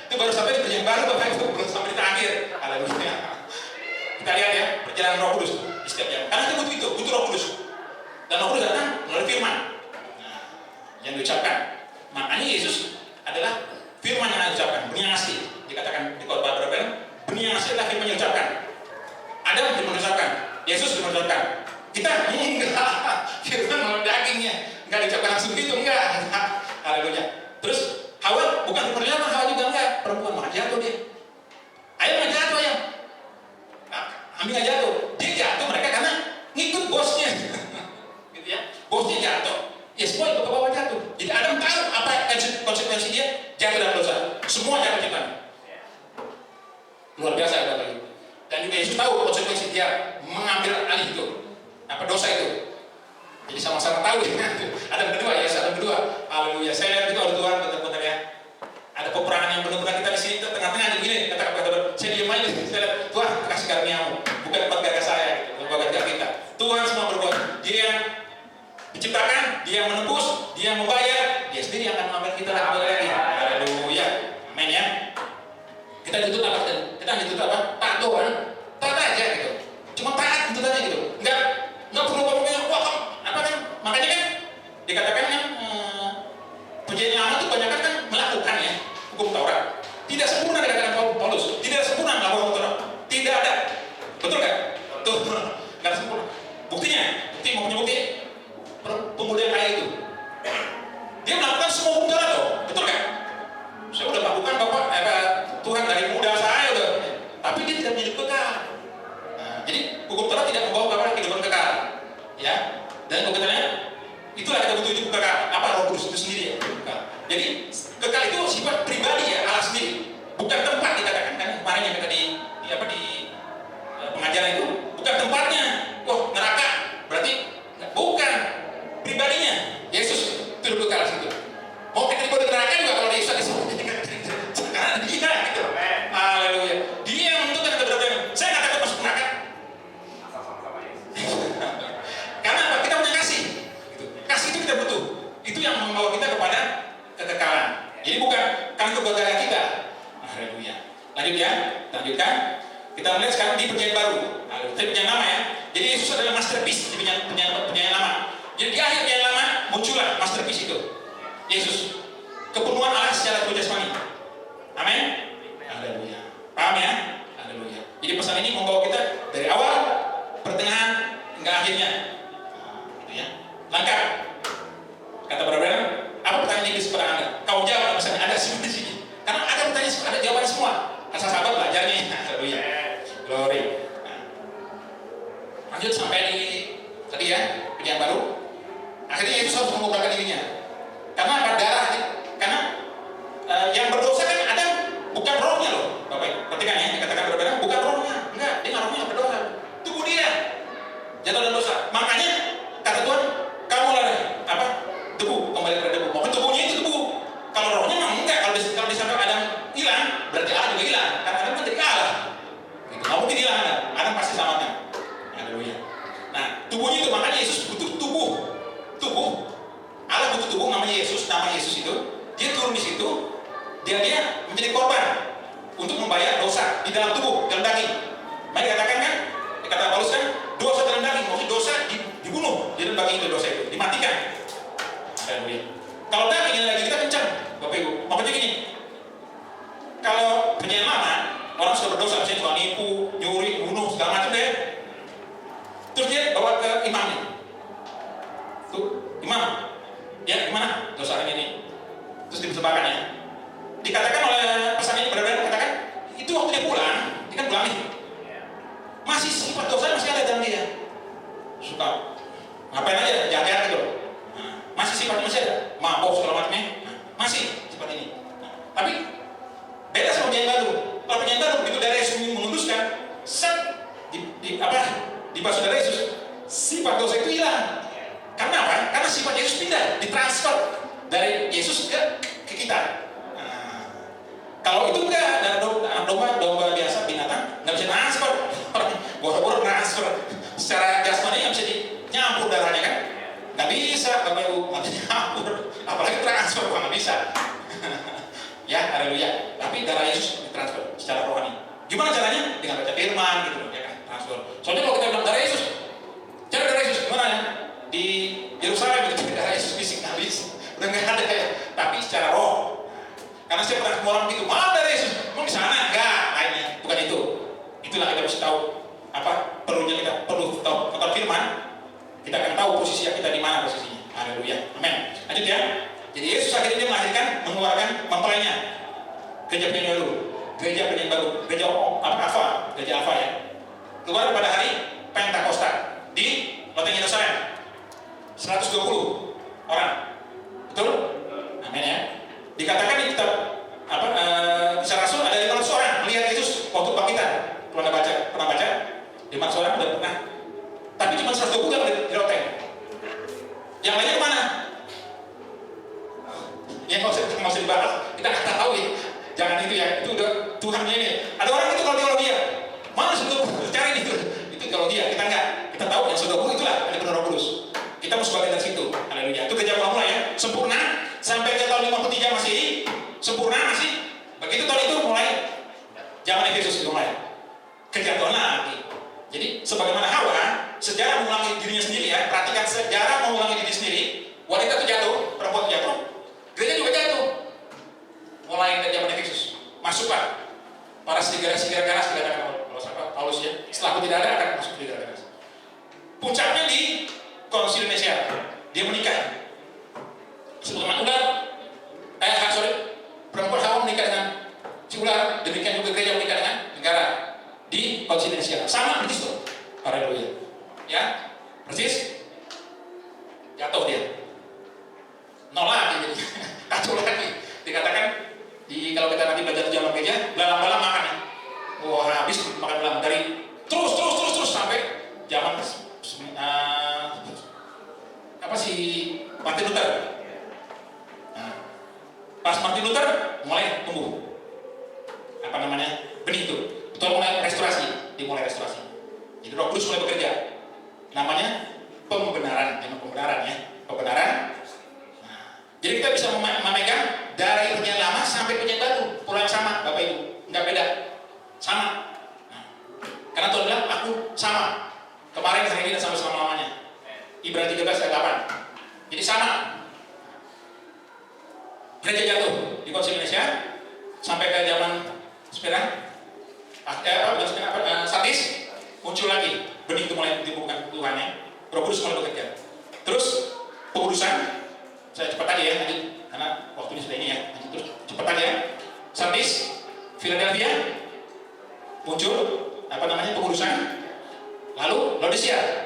[SPEAKER 1] Itu baru sampai di perjalanan baru Bapak Ibu, belum sampai di akhir. Haleluya. Kita lihat ya perjalanan Roh Kudus di setiap jam. Karena itu butuh Roh Kudus. Dan Roh Kudus datang melalui firman. Nah, yang diucapkan. Makanya Yesus adalah firman yang diucapkan, benih yang asli. Dikatakan di khotbah berapa? Benih yang asli adalah firman yang diucapkan. Adam diucapkan, Yesus diucapkan. Kita enggak, firman malah dagingnya, enggak diucapkan langsung gitu, enggak. Haleluya. Terus Hawa bukan firman Hawa juga enggak, perempuan malah jatuh dia. Ayam nggak jatuh ayam, Ambil nggak jatuh, dia jatuh mereka karena ngikut bosnya, gitu ya. Bosnya jatuh, ya semua ikut ke bawah jatuh. Jadi Adam tahu apa konsekuensi dia jatuh dalam dosa. Semua jatuh kita. Luar biasa Bapak Ibu. Dan juga Yesus tahu konsekuensi dia mengambil alih itu, dosa itu. Jadi sama-sama tahu ya. Ada berdua ya, ada berdua. Haleluya. Saya lihat itu ada Tuhan benar-benar ya. Ada peperangan yang benar-benar kita di sini tengah-tengah aja begini. Kata saya diam aja. Saya lihat Tuhan kasih karuniamu, bukan buat gara saya, gitu. Buat gara kita. Tuhan semua berbuat. Dia yang diciptakan, dia yang menebus, dia yang membayar, dia sendiri yang akan mengambil kita lagi. Haleluya. Amin ya. Kita dituntut apa? Kita dituntut apa? Taat doang. Taat aja gitu. Cuma taat tuntutannya gitu. Enggak perlu ngomongnya apa kan? Makanya kan dikatakan kan perjanjian lama itu kebanyakan kan melakukan ya hukum Taurat. Tidak sempurna dikatakan Paulus. Tidak sempurna melakukan hukum Taurat. Tidak ada. Betul kan? Tuh, enggak sempurna. Buktinya, mau punya bukti? Pemuda yang kaya itu. Dia melakukan semua hukum Taurat loh. Betul kan? Saya udah lakukan Bapak, Tuhan dari muda saya udah. Tapi dia tidak menjadi kekal. Jadi hukum Taurat tidak membawa Bapak kehidupan kekal. Ya. Dan kebetulannya itulah kita butuh hidup kekal. Roh Kudus itu sendiri ya, kekal. Jadi kekal itu sifat pribadi ya, Allah sendiri. Bukan tempat dikatakan kan kemarin yang kita di pengajaran itu, bukan tempatnya. Wah, neraka. Berarti bukan pribadinya. Yesus itu kekal situ. Mau kita dibawa ke neraka juga kalau Yesus di situ. Karena dia gitu. Haleluya. Dia yang menentukan kita berapa. Saya nggak takut masuk neraka. Asal sama Yesus. Karena apa? Kita punya kasih. Kasih itu kita butuh. Itu yang membawa kita kepada kekekalan. Jadi bukan karena kegagalan kita. Haleluya. Lanjut ya. Lanjutkan. Kita melihat sekarang di perjanjian baru. Haleluya. Perjanjian lama ya. Jadi Yesus adalah masterpiece di perjanjian lama. Jadi di akhir perjanjian lama muncullah masterpiece itu. Yesus. Kepenuhan Allah secara tubuh jasmani. Amin. Haleluya. Paham ya? Haleluya. Jadi pesan ini membawa kita dari awal, pertengahan hingga akhirnya. Gitu ya. Lengkap. Kata Brother, apa pertanyaan ini kepada Anda? Kau jawab misalnya ada semua di sini. Karena ada pertanyaan, ada jawaban semua. Asal sahabat belajarnya. Haleluya. Glory. Nah. Lanjut sampai di tadi ya, perjanjian baru. Akhirnya Yesus harus mengubahkan dirinya. Karena apa? Darah. Karena yang berdosa kan Adam bukan rohnya loh, Bapak. Perhatikan ya, dikatakan berbeda, bukan rohnya. Enggak, dia nggak rohnya berdosa. Tubuh dia jatuh dalam dosa. Makanya kata Tuhan, kamu lah debu, kembali kepada debu. Mungkin tubuhnya itu debu. Kalau rohnya memang enggak. Kalau disampai Adam hilang, berarti Allah juga hilang. Karena Adam kan jadi Allah. Gitu. Nggak mungkin hilang Adam pasti selamatkan. Haleluya. Nah, tubuhnya itu makanya Yesus butuh tubuh. Allah butuh tubuh, namanya Yesus. Nama Yesus itu dia turun di situ, dia menjadi korban untuk membayar dosa di dalam tubuh, dalam daging. Mari katakan kan, kata Paulus kan, dosa dalam daging, maksudnya dosa dibunuh di dalam daging itu, dosa itu dimatikan. Haleluya. Kalau daging lagi kita kencang, Bapak Ibu. Makanya gini, kalau perjanjian lama orang sudah berdosa, misalnya suka nipu, nyuri, bunuh segala macam deh. Terus dia bawa ke imamnya. Tuh, imam, ya gimana dosa ini? Terus dipersembahkan ya. Dikatakan oleh pesan ini benar-benar katakan itu waktu dia pulang, dia kan pulang nih. Masih sifat dosa masih ada dalam dia. Suka ngapain aja, jahat gitu. Nah, masih sifatnya masih ada, mabok segala macamnya. Nah, masih sifat ini. Nah, tapi beda sama perjanjian baru. Kalau perjanjian baru begitu dari Yesus memutuskan, dibasuh dari Yesus, sifat dosa itu hilang. Karena apa? Karena sifat Yesus pindah, ditransfer dari Yesus ke kita. Nah, kalau itu enggak, dari domba biasa binatang nggak bisa transfer. Boro-boro transfer secara jasmani nggak bisa nyampur darahnya kan? Nggak bisa, Bapak Ibu, nggak bisa nyampur. Apalagi transfer, nggak bisa. Ya, haleluya. Tapi darah Yesus ditransfer secara rohani. Gimana caranya? Dengan baca firman gitu, ya kan? Transfer. Soalnya kalau kita bilang darah Yesus, cara darah Yesus gimana ya? Di Yerusalem itu darah Yesus fisik habis, udah nggak ada ya. Tapi secara roh. Karena saya pernah ketemu orang gitu, mana darah Yesus? Mau di sana? Enggak, lainnya bukan itu. Itulah kita harus tahu perlunya kita perlu tahu tentang firman. Kita akan tahu posisi kita di mana posisinya. Haleluya. Amin. Lanjut ya. Jadi Yesus akhirnya dia melahirkan, mengeluarkan mempelainya. Gereja penyanyi baru, gereja penyanyi baru, gereja Alfa ya. Keluar pada hari Pentakosta di Loteng Yerusalem. 120 orang. Betul? Amin ya. Dikatakan di kitab Kisah Rasul ada 500 orang melihat Yesus waktu kebangkitan. Pernah baca 500 orang udah pernah. Tapi cuma 120 yang di loteng. Yang lainnya kemana? Ya nggak usah dibahas. Kita nggak tahu ya. Jangan itu ya. Itu udah Tuhannya ini. Ada orang itu kalau teologi ya. Mana sudah cari itu? Itu teologi ya. Kita nggak. Kita tahu yang 120 itulah ada benar Roh Kudus. Kita mau sebagian dari situ. Haleluya. Itu kerja mula ya. Sempurna sampai ke tahun 53 masih sempurna masih. Begitu tahun itu mulai zaman Efesus itu mulai kejatuhan lagi. Jadi sebagaimana Hawa sejarah mengulangi dirinya sendiri ya. Perhatikan sejarah mengulangi diri sendiri. Wanita itu jatuh, perempuan itu jatuh, gereja juga jatuh. Mulai dari zaman Efesus masuklah para serigala-serigala ganas dikatakan Paulus ya. Setelah aku tidak ada akan masuk serigala ganas. Puncaknya di Konsil Indonesia, dia menikah. Sebagaimana ular, perempuan Hawa menikah dengan si ular, demikian juga gereja menikah dengan negara di Konsil Indonesia. Sama persis tuh. Haleluya. Ya, persis. Jatuh dia. Nol lagi jadi. Kacau lagi. Dikatakan kalau kita nanti belajar jalan gereja, belalang-belalang makan ya. Wah, habis makan belalang dari terus sampai zaman Martin Luther. Nah, pas Martin Luther mulai tumbuh benih itu, betul mulai restorasi, dimulai restorasi. Jadi Roh Kudus mulai bekerja. Namanya pembenaran ya, pembenaran. Nah, jadi kita bisa memegang dari punya lama sampai punya baru, pulang sama, Bapak Ibu, nggak beda, sama. Nah, karena Tuhan bilang aku sama, kemarin hari ini dan sampai selama-lamanya. Ibrani 13 ayat 8. Jadi sama. Gereja jatuh di Konsil Indonesia sampai ke zaman sekarang. Sadis muncul lagi, benih itu mulai dibuka Tuhannya, Roh Kudus mulai bekerja. Terus pengurusan, saya cepat aja ya nanti, karena waktunya sudah ini ya. Nanti terus cepat aja. Sadis, Philadelphia muncul pengurusan, lalu Laodicea.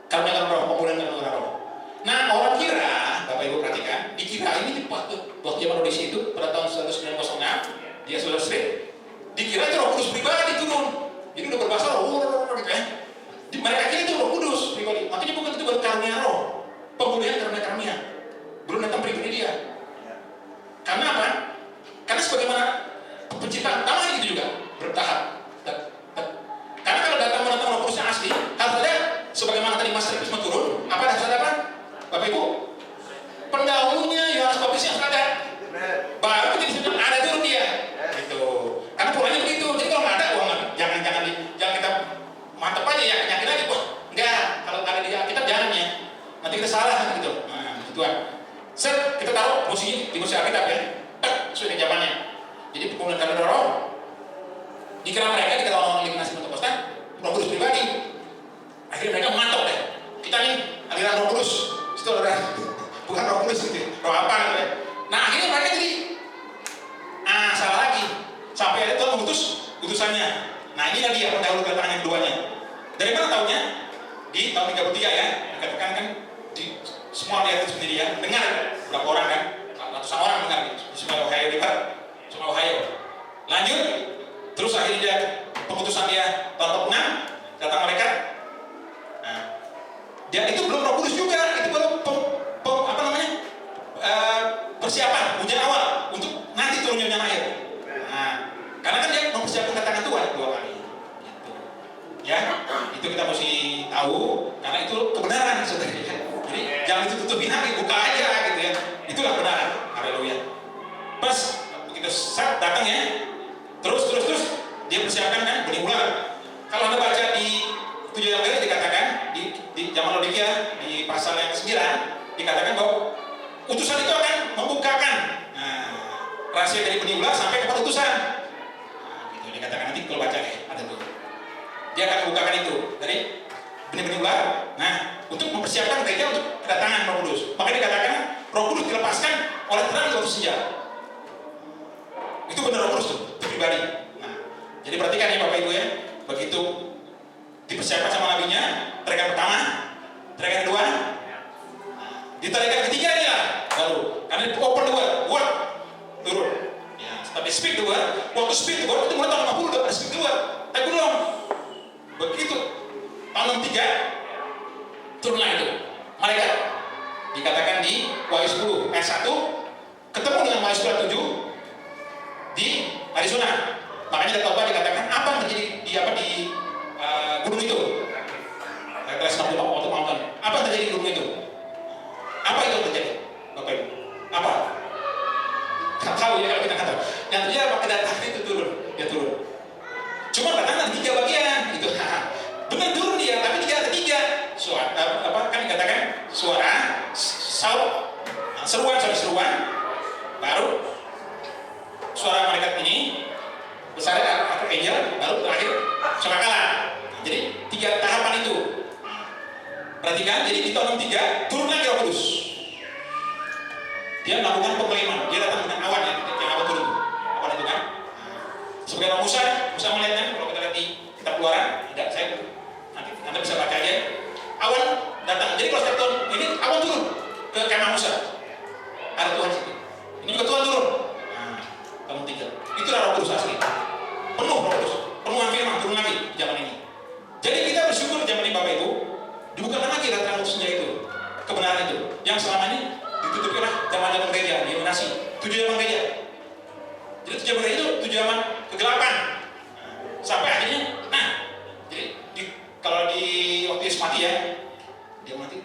[SPEAKER 1] Karena roh, pemulihan karena roh. Nah, orang kira, Bapak Ibu perhatikan, dikira ini waktu zaman Laodicea itu pada tahun 1906, dia sudah straight, dikira itu Roh Kudus pribadi turun. Jadi udah berbahasa roh gitu ya. Mereka kira itu Roh Kudus pribadi. Makanya bukan itu baru karunia roh, pemulihan karunia. Belum datang pribadi dia. Karena apa? Karena sebagaimana penciptaan pertama itu juga bertahap. Karena kalau datang Roh Kudus yang asli, harus ada sebagaimana tadi Mas Rikus turun, harus ada apa? Bapak Ibu, pendahulunya Yohanes Baptis yang ada. Baru jadi ada turun dia. Gitu. Karena polanya begitu. Jadi kalau nggak ada, jangan kita mantep aja ya, yakin aja. Wah, enggak. Kalau ada di Alkitab jangan ya. Nanti kita salah gitu. Nah, gituan. Set, kita taruh di musim Alkitab ya. Sesuai dengan zamannya. Jadi pemulihan karena roh. Dikira mereka dikata orang eliminasi Pentekosta, Roh Kudus pribadi. Akhirnya mereka mantap deh. Kita nih aliran Roh Kudus. Itu bukan Roh Kudus gitu. Roh apa gitu ya. Nah, akhirnya mereka jadi salah lagi. Sampai ada Tuhan mengutus utusannya. Nah, inilah dia pendahulu kedatangan yang keduanya. Dari mana tahunya? Di tahun 33 ya. Dikatakan kan semua lihat itu sendiri ya. Dengar berapa orang kan? Ratusan orang dengar di semua Ohio di Barat. Semua Ohio. Lanjut. Terus akhirnya dia pengutusan dia tahun 46 datang mereka. Nah, dia itu belum Roh Kudus juga. Itu baru persiapan ujian awal untuk nanti turunnya air. Nah, karena kan dia mempersiapkan kedatangan Tuhan 2 kali. Gitu. Ya, itu kita mesti tahu karena itu kebenaran saudara. Jadi jangan ditutup-tutupin lagi, buka aja gitu ya. Itulah kebenaran. Haleluya. Pas begitu saat datang ya, terus dia persiapkan kan benih ular. Kalau Anda baca di 7 yang lain dikatakan di zaman Laodikia di pasal yang 9 dikatakan bahwa utusan itu akan membukakan rahasia dari benih ular sampai kepada utusan. Nah, gitu dikatakan nanti kalau baca ada tuh. Dia akan membukakan itu dari benih-benih ular. Nah, untuk mempersiapkan gereja untuk kedatangan Roh Kudus. Makanya dikatakan Roh Kudus dilepaskan oleh terang di waktu senja. Itu benar Roh Kudus tuh, itu pribadi. Nah, jadi perhatikan ya Bapak Ibu ya, begitu dipersiapkan sama nabinya, tarikan pertama, tarikan kedua, di tarikan ketiga dia baru, karena itu open the word turun. Ya, tapi speak the word, waktu speak the word itu mulai tahun 50 udah speak the word, tapi belum. Begitu tahun 63 turunlah itu malaikat. Dikatakan di Wahyu 10 ayat 1 ketemu dengan malaikat 7 di Arizona. Makanya ada khotbah dikatakan apa yang terjadi di gunung itu. Kelas 60 waktu mountain. Apa yang terjadi di gunung itu? Apa itu yang terjadi? Bapak Ibu? Apa? Gak tahu ya kalau kita kata. Yang terjadi apa? Kedatangan itu turun. Dia turun. Cuma kedatangan 3 bagian itu. Benar turun dia, tapi 3 ada 3. Suara apa kan dikatakan suara saut, seruan, baru suara malaikat ini besar atau angel, baru terakhir sangkakala. Jadi 3 tahapan itu. Perhatikan, jadi di tahun 3 turun lagi Roh Kudus. Dia melakukan pengeliman, dia datang dengan awan yang awan turun. Awan itu kan. Sebagai Musa melihatnya, kalau kita lihat di kitab Keluaran, tidak saya nanti Anda bisa baca aja. Awan datang. Jadi kalau setiap tahun ini awan turun ke kemah Musa. Ada Tuhan situ. Ini juga Tuhan turun. Nah, tahun 3. Itulah Roh Kudus asli. Penuh Roh Kudus, penuh firman turun lagi zaman ini. Jadi kita bersyukur zaman ini Bapak Ibu. Dibukakan lagi rancangan khususnya itu, kebenaran itu, yang selama ini ditutupi oleh zaman-zaman gereja, didominasi 7 zaman gereja. Jadi 7 zaman gereja itu 7 zaman kegelapan. Sampai akhirnya, jadi kalau di waktu Yesus mati ya, dia mati.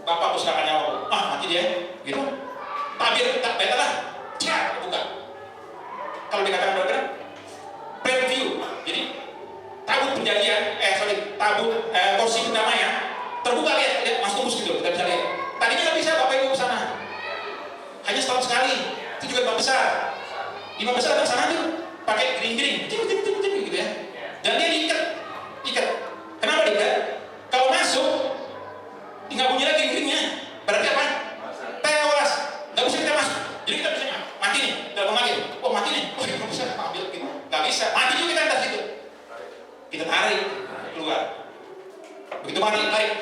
[SPEAKER 1] Bapak serahkan nyawa, mati dia, gitu. Tabir, tak beta lah, buka. Kalau dikatakan berapa? Preview, jadi tabut perjanjian, tabut kursi kedamaian terbuka, lihat masuk tembus gitu, kita bisa lihat. Tadinya nggak bisa Bapak Ibu ke sana, hanya setahun sekali. Itu juga imam besar datang ke sana tuh pakai giring-giring, gitu ya. Dan dia diikat. Kenapa diikat? Kalau masuk, tinggal bunyi lagi giringnya. Berarti apa? Tewas. Nggak bisa kita masuk. Jadi kita bisa mati nih, telepon lagi. Oh mati nih, nggak bisa ambil gitu. Nggak bisa. Mati juga kita antar situ. Kita tarik keluar. Begitu mati tarik.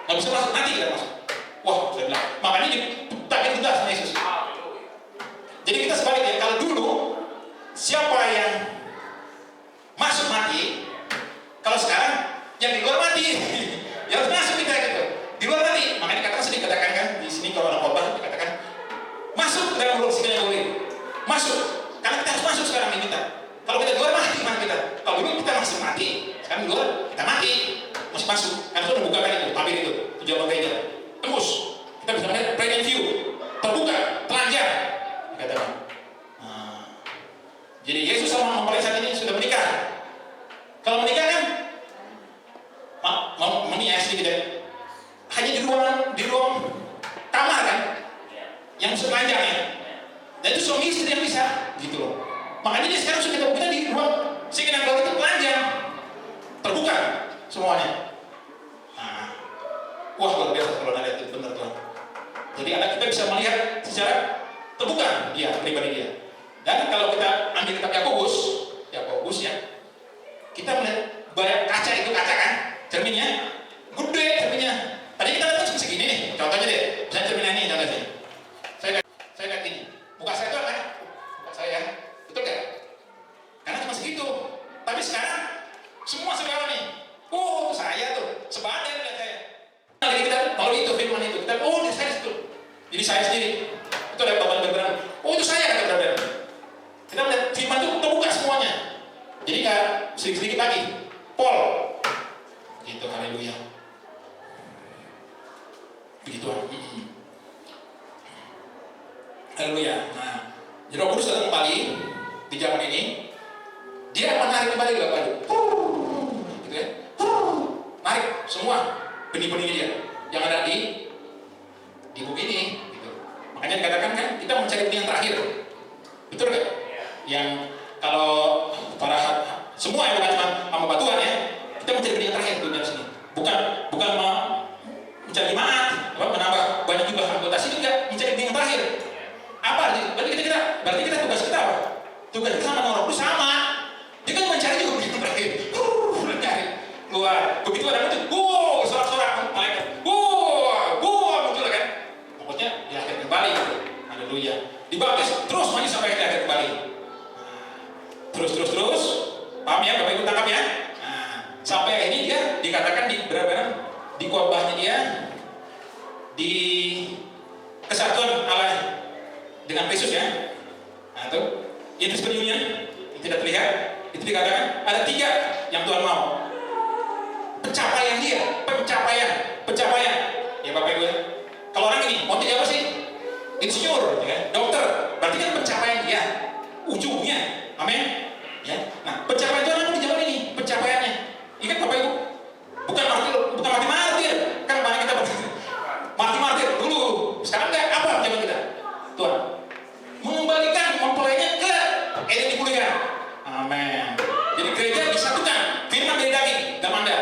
[SPEAKER 1] Nggak bisa masuk, nanti kita masuk. Wah, saya bilang, makanya ditarik juga sama Yesus. Jadi kita sebaliknya, kalau dulu siapa yang masuk mati, kalau sekarang yang di luar mati, yang harus masuk kita gitu. Di luar mati, makanya katakan sedih katakan kan di sini kalau orang khotbah dikatakan masuk ke dalam ruang sidang yang boleh, masuk, karena kita harus masuk sekarang ini kita. Kalau kita di luar mati, gimana kita? Kalau dulu kita masuk mati, sekarang di luar kita mati. Masih masuk, karena itu udah bukakan itu, tabir itu, tujuan gereja, tembus, kita bisa melihat present view, terbuka, telanjang, dikatakan. Jadi Yesus sama mempelai saat ini sudah menikah. Kalau menikah kan, menikah sedikit ya, hanya di ruang kamar kan, yang telanjang ya, dan itu suami istri yang bisa, gitu loh. Makanya dia sekarang sudah kita di ruang sekitar itu telanjang, terbuka semuanya. Wah luar biasa kalau Anda lihat itu benar Tuhan. Jadi anak kita bisa melihat secara terbuka dia, pribadi dia. Dan kalau kita ambil kitab Yakobus ya, kita melihat banyak kaca itu kaca kan, cerminnya gede cerminnya. Tadi kita lihat cuma segini nih, contohnya deh, misalnya cermin ini contohnya. Saya lihat ini, muka saya itu apa? Muka saya, betul nggak? Karena cuma segitu. Tapi sekarang semua segala nih. Saya tuh sebadan lihat saya. Jadi kita kalau itu firman itu kita dia saya itu. Jadi saya sendiri itu ada bapak berberang. Itu saya kata berberang. Kita melihat firman itu terbuka semuanya. Jadi nggak sedikit lagi. Pol. Gitu haleluya. Begitu. Haleluya. Nah, jadi Roh Kudus datang kembali di zaman ini. Dia menarik kembali Bapak Ibu. Gitu ya. Narik semua benih-benihnya dia yang ada di bumi ini gitu. Makanya dikatakan kan kita mencari benih yang terakhir, betul kan? Yang kalau para semua yang bukan cuma sama batuan ya, kita mencari benih yang terakhir tuh di sini. Bukan mencari jemaat, menambah banyak juga anggota sini, enggak, mencari benih yang terakhir. Apa artinya? Berarti kita tugas kita apa? Tugas kita sama orang itu sama. Dia kan mencari juga benih yang terakhir. Mencari keluar. Begitu ada itu, sorak-sorak malaikat, muncul kan? Pokoknya di akhir kembali, haleluya. Dibaptis terus maju sampai di akhir kembali. Terus, paham ya? Bapak Ibu tangkap ya? Sampai ini dia dikatakan di berapa di khotbahnya dia di kesatuan Allah dengan Kristus ya. Nah itu sebenarnya tidak terlihat, itu dikatakan ada 3 yang Tuhan mau. Pencapaian dia, pencapaian. Ya Bapak Ibu ya. Kalau orang ini mau jadi apa sih? Insinyur, ya, dokter. Berarti kan pencapaian dia, ujungnya. Amin. Ya. Nah, pencapaian itu apa di zaman ini? Pencapaiannya. Ingat Bapak Ibu, bukan mati martir. Kan banyak kita mati martir dulu. Sekarang enggak apa zaman kita? Tuhan mengembalikan mempelainya ke Eden dipulihkan. Amin. Jadi gereja disatukan. Firman dari daging, gak manda.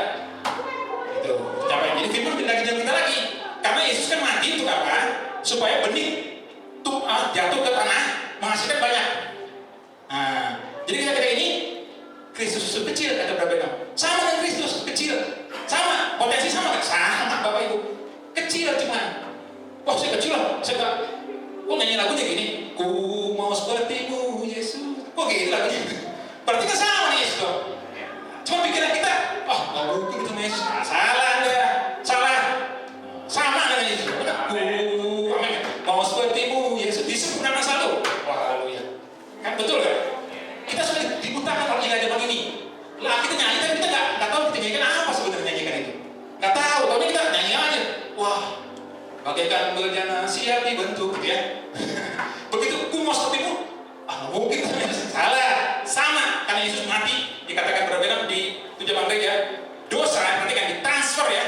[SPEAKER 1] Itu pencapaian. Jadi firman dari daging dalam kita lagi. Karena Yesus kan mati untuk apa? Supaya benih jatuh ke tanah menghasilkan banyak. Nah, jadi ketika ini Kristus itu kecil kata Brother sama dengan Kristus kecil, sama potensi sama nggak? Sama Bapak Ibu, kecil cuman. Wah saya kecil lah, saya nggak. Kok nyanyi lagunya gini? Ku mau sepertimu Yesus. Kok gitu lagunya? Berarti kan sama nih Yesus dong. Cuma pikiran kita, oh nggak mungkin kita sama Yesus. Salah Anda, salah. Sama dengan Yesus. Amin. Mau sepertimu Yesus disebut nama satu. Wah haleluya. Kan betul kan? Kita sudah dibutakan kalau nyanyi aja begini. Lah kita nyanyi tapi kita nggak tahu kita nyanyikan apa sebenarnya nyanyikan itu. Nggak tahu, tapi kita nyanyi aja. Wah, bagaikan bejana siap dibentuk, gitu ya. Begitu ku mau sepertimu, mungkin salah. Sama karena Yesus mati dikatakan berbeda di tujuan gereja. Dosa nanti kan ditransfer ya.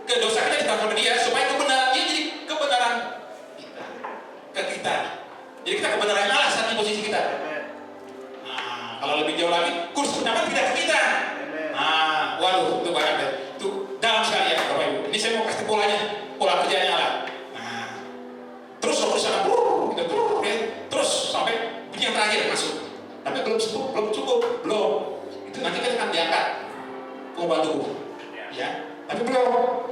[SPEAKER 1] Ke dosa kita ditransfer ke dia supaya kebenaran dia jadi kebenaran kita ke kita. Jadi kita kebenaran Allah saat ini posisi kita. Nah, kalau lebih jauh lagi kurs pendapat tidak ke kita. Nah, waduh itu banyak deh. Itu dalam sekali ya Bapak Ibu. Ini saya mau kasih polanya, pola kerjanya Allah. Nah, terus sana terus sampai bunyi yang terakhir masuk. Tapi belum cukup. Itu nanti kan akan diangkat pengubah tubuh. Ya, tapi belum.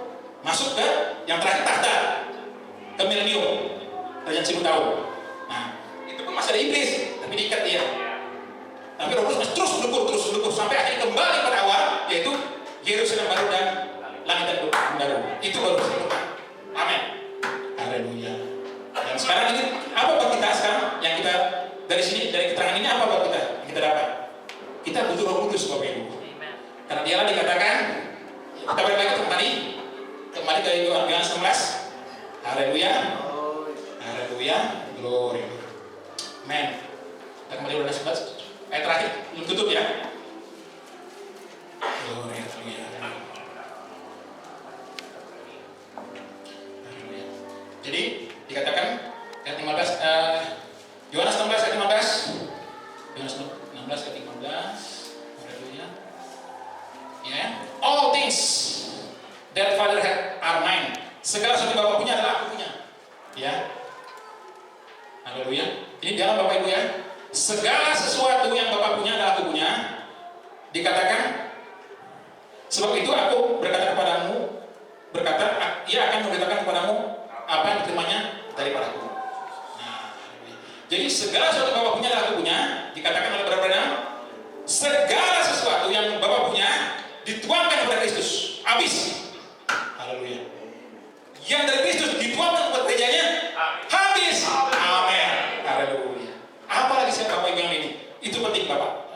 [SPEAKER 1] Masuk ke yang terakhir tahta ke milenium kerajaan 1000 tahun. Nah itu pun masih ada iblis tapi diikat dia. Tapi Roh Kudus masih terus mendukur sampai akhirnya kembali pada awal yaitu Yerusalem baru dan langit dan baru. Itu baru disebutkan. Amin. Haleluya. Dan sekarang ini apa buat kita sekarang yang kita dari sini dari keterangan ini apa buat kita yang kita dapat? Kita butuh Roh Kudus Bapak Ibu. Karena dialah dikatakan kita balik lagi tadi. Kembali ke Yohanes 16. Haleluya. Haleluya. Glory. Amen. Kita kembali ke Yohanes 11. Ayat terakhir belum tutup ya. Glory. Haleluya. Haleluya. Jadi dikatakan ayat 15 Yohanes 16 ayat 15. Yohanes 16 ayat 15. Haleluya. Ya. All things that Father had are mine. Segala sesuatu Bapak punya adalah aku punya. Ya. Haleluya. Ini dalam Bapak Ibu ya. Segala sesuatu yang Bapak punya adalah aku punya. Dikatakan sebab itu aku berkata kepadamu, ia akan memberitakan kepadamu apa yang diterimanya daripadaku. Nah, jadi segala sesuatu yang Bapak punya adalah aku punya. Dikatakan oleh Brother segala sesuatu yang Bapak punya dituangkan kepada Kristus. Habis. Haleluya. Yang dari Kristus dituangkan buat gerejanya habis. Amin. Haleluya. Apalagi saya Bapak Ibu yang ini? Itu penting Bapak.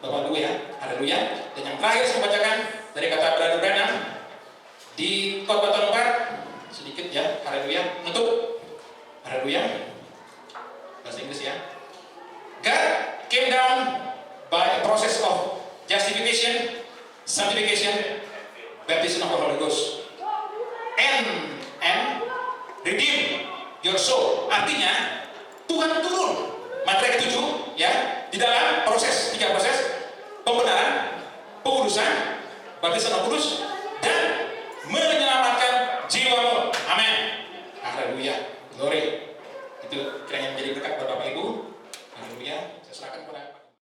[SPEAKER 1] Bapak dulu ya. Haleluya. Dan yang terakhir saya bacakan dari kata Brother Branham di khotbah tahun 4 sedikit ya. Haleluya. Untuk haleluya. Bahasa Inggris ya. God came down by a process of justification, sanctification, baptism of the Holy Ghost, and redeem your soul. Artinya Tuhan turun materi ke-7 ya di dalam proses 3 proses pembenaran, pengudusan, baptisan Roh Kudus dan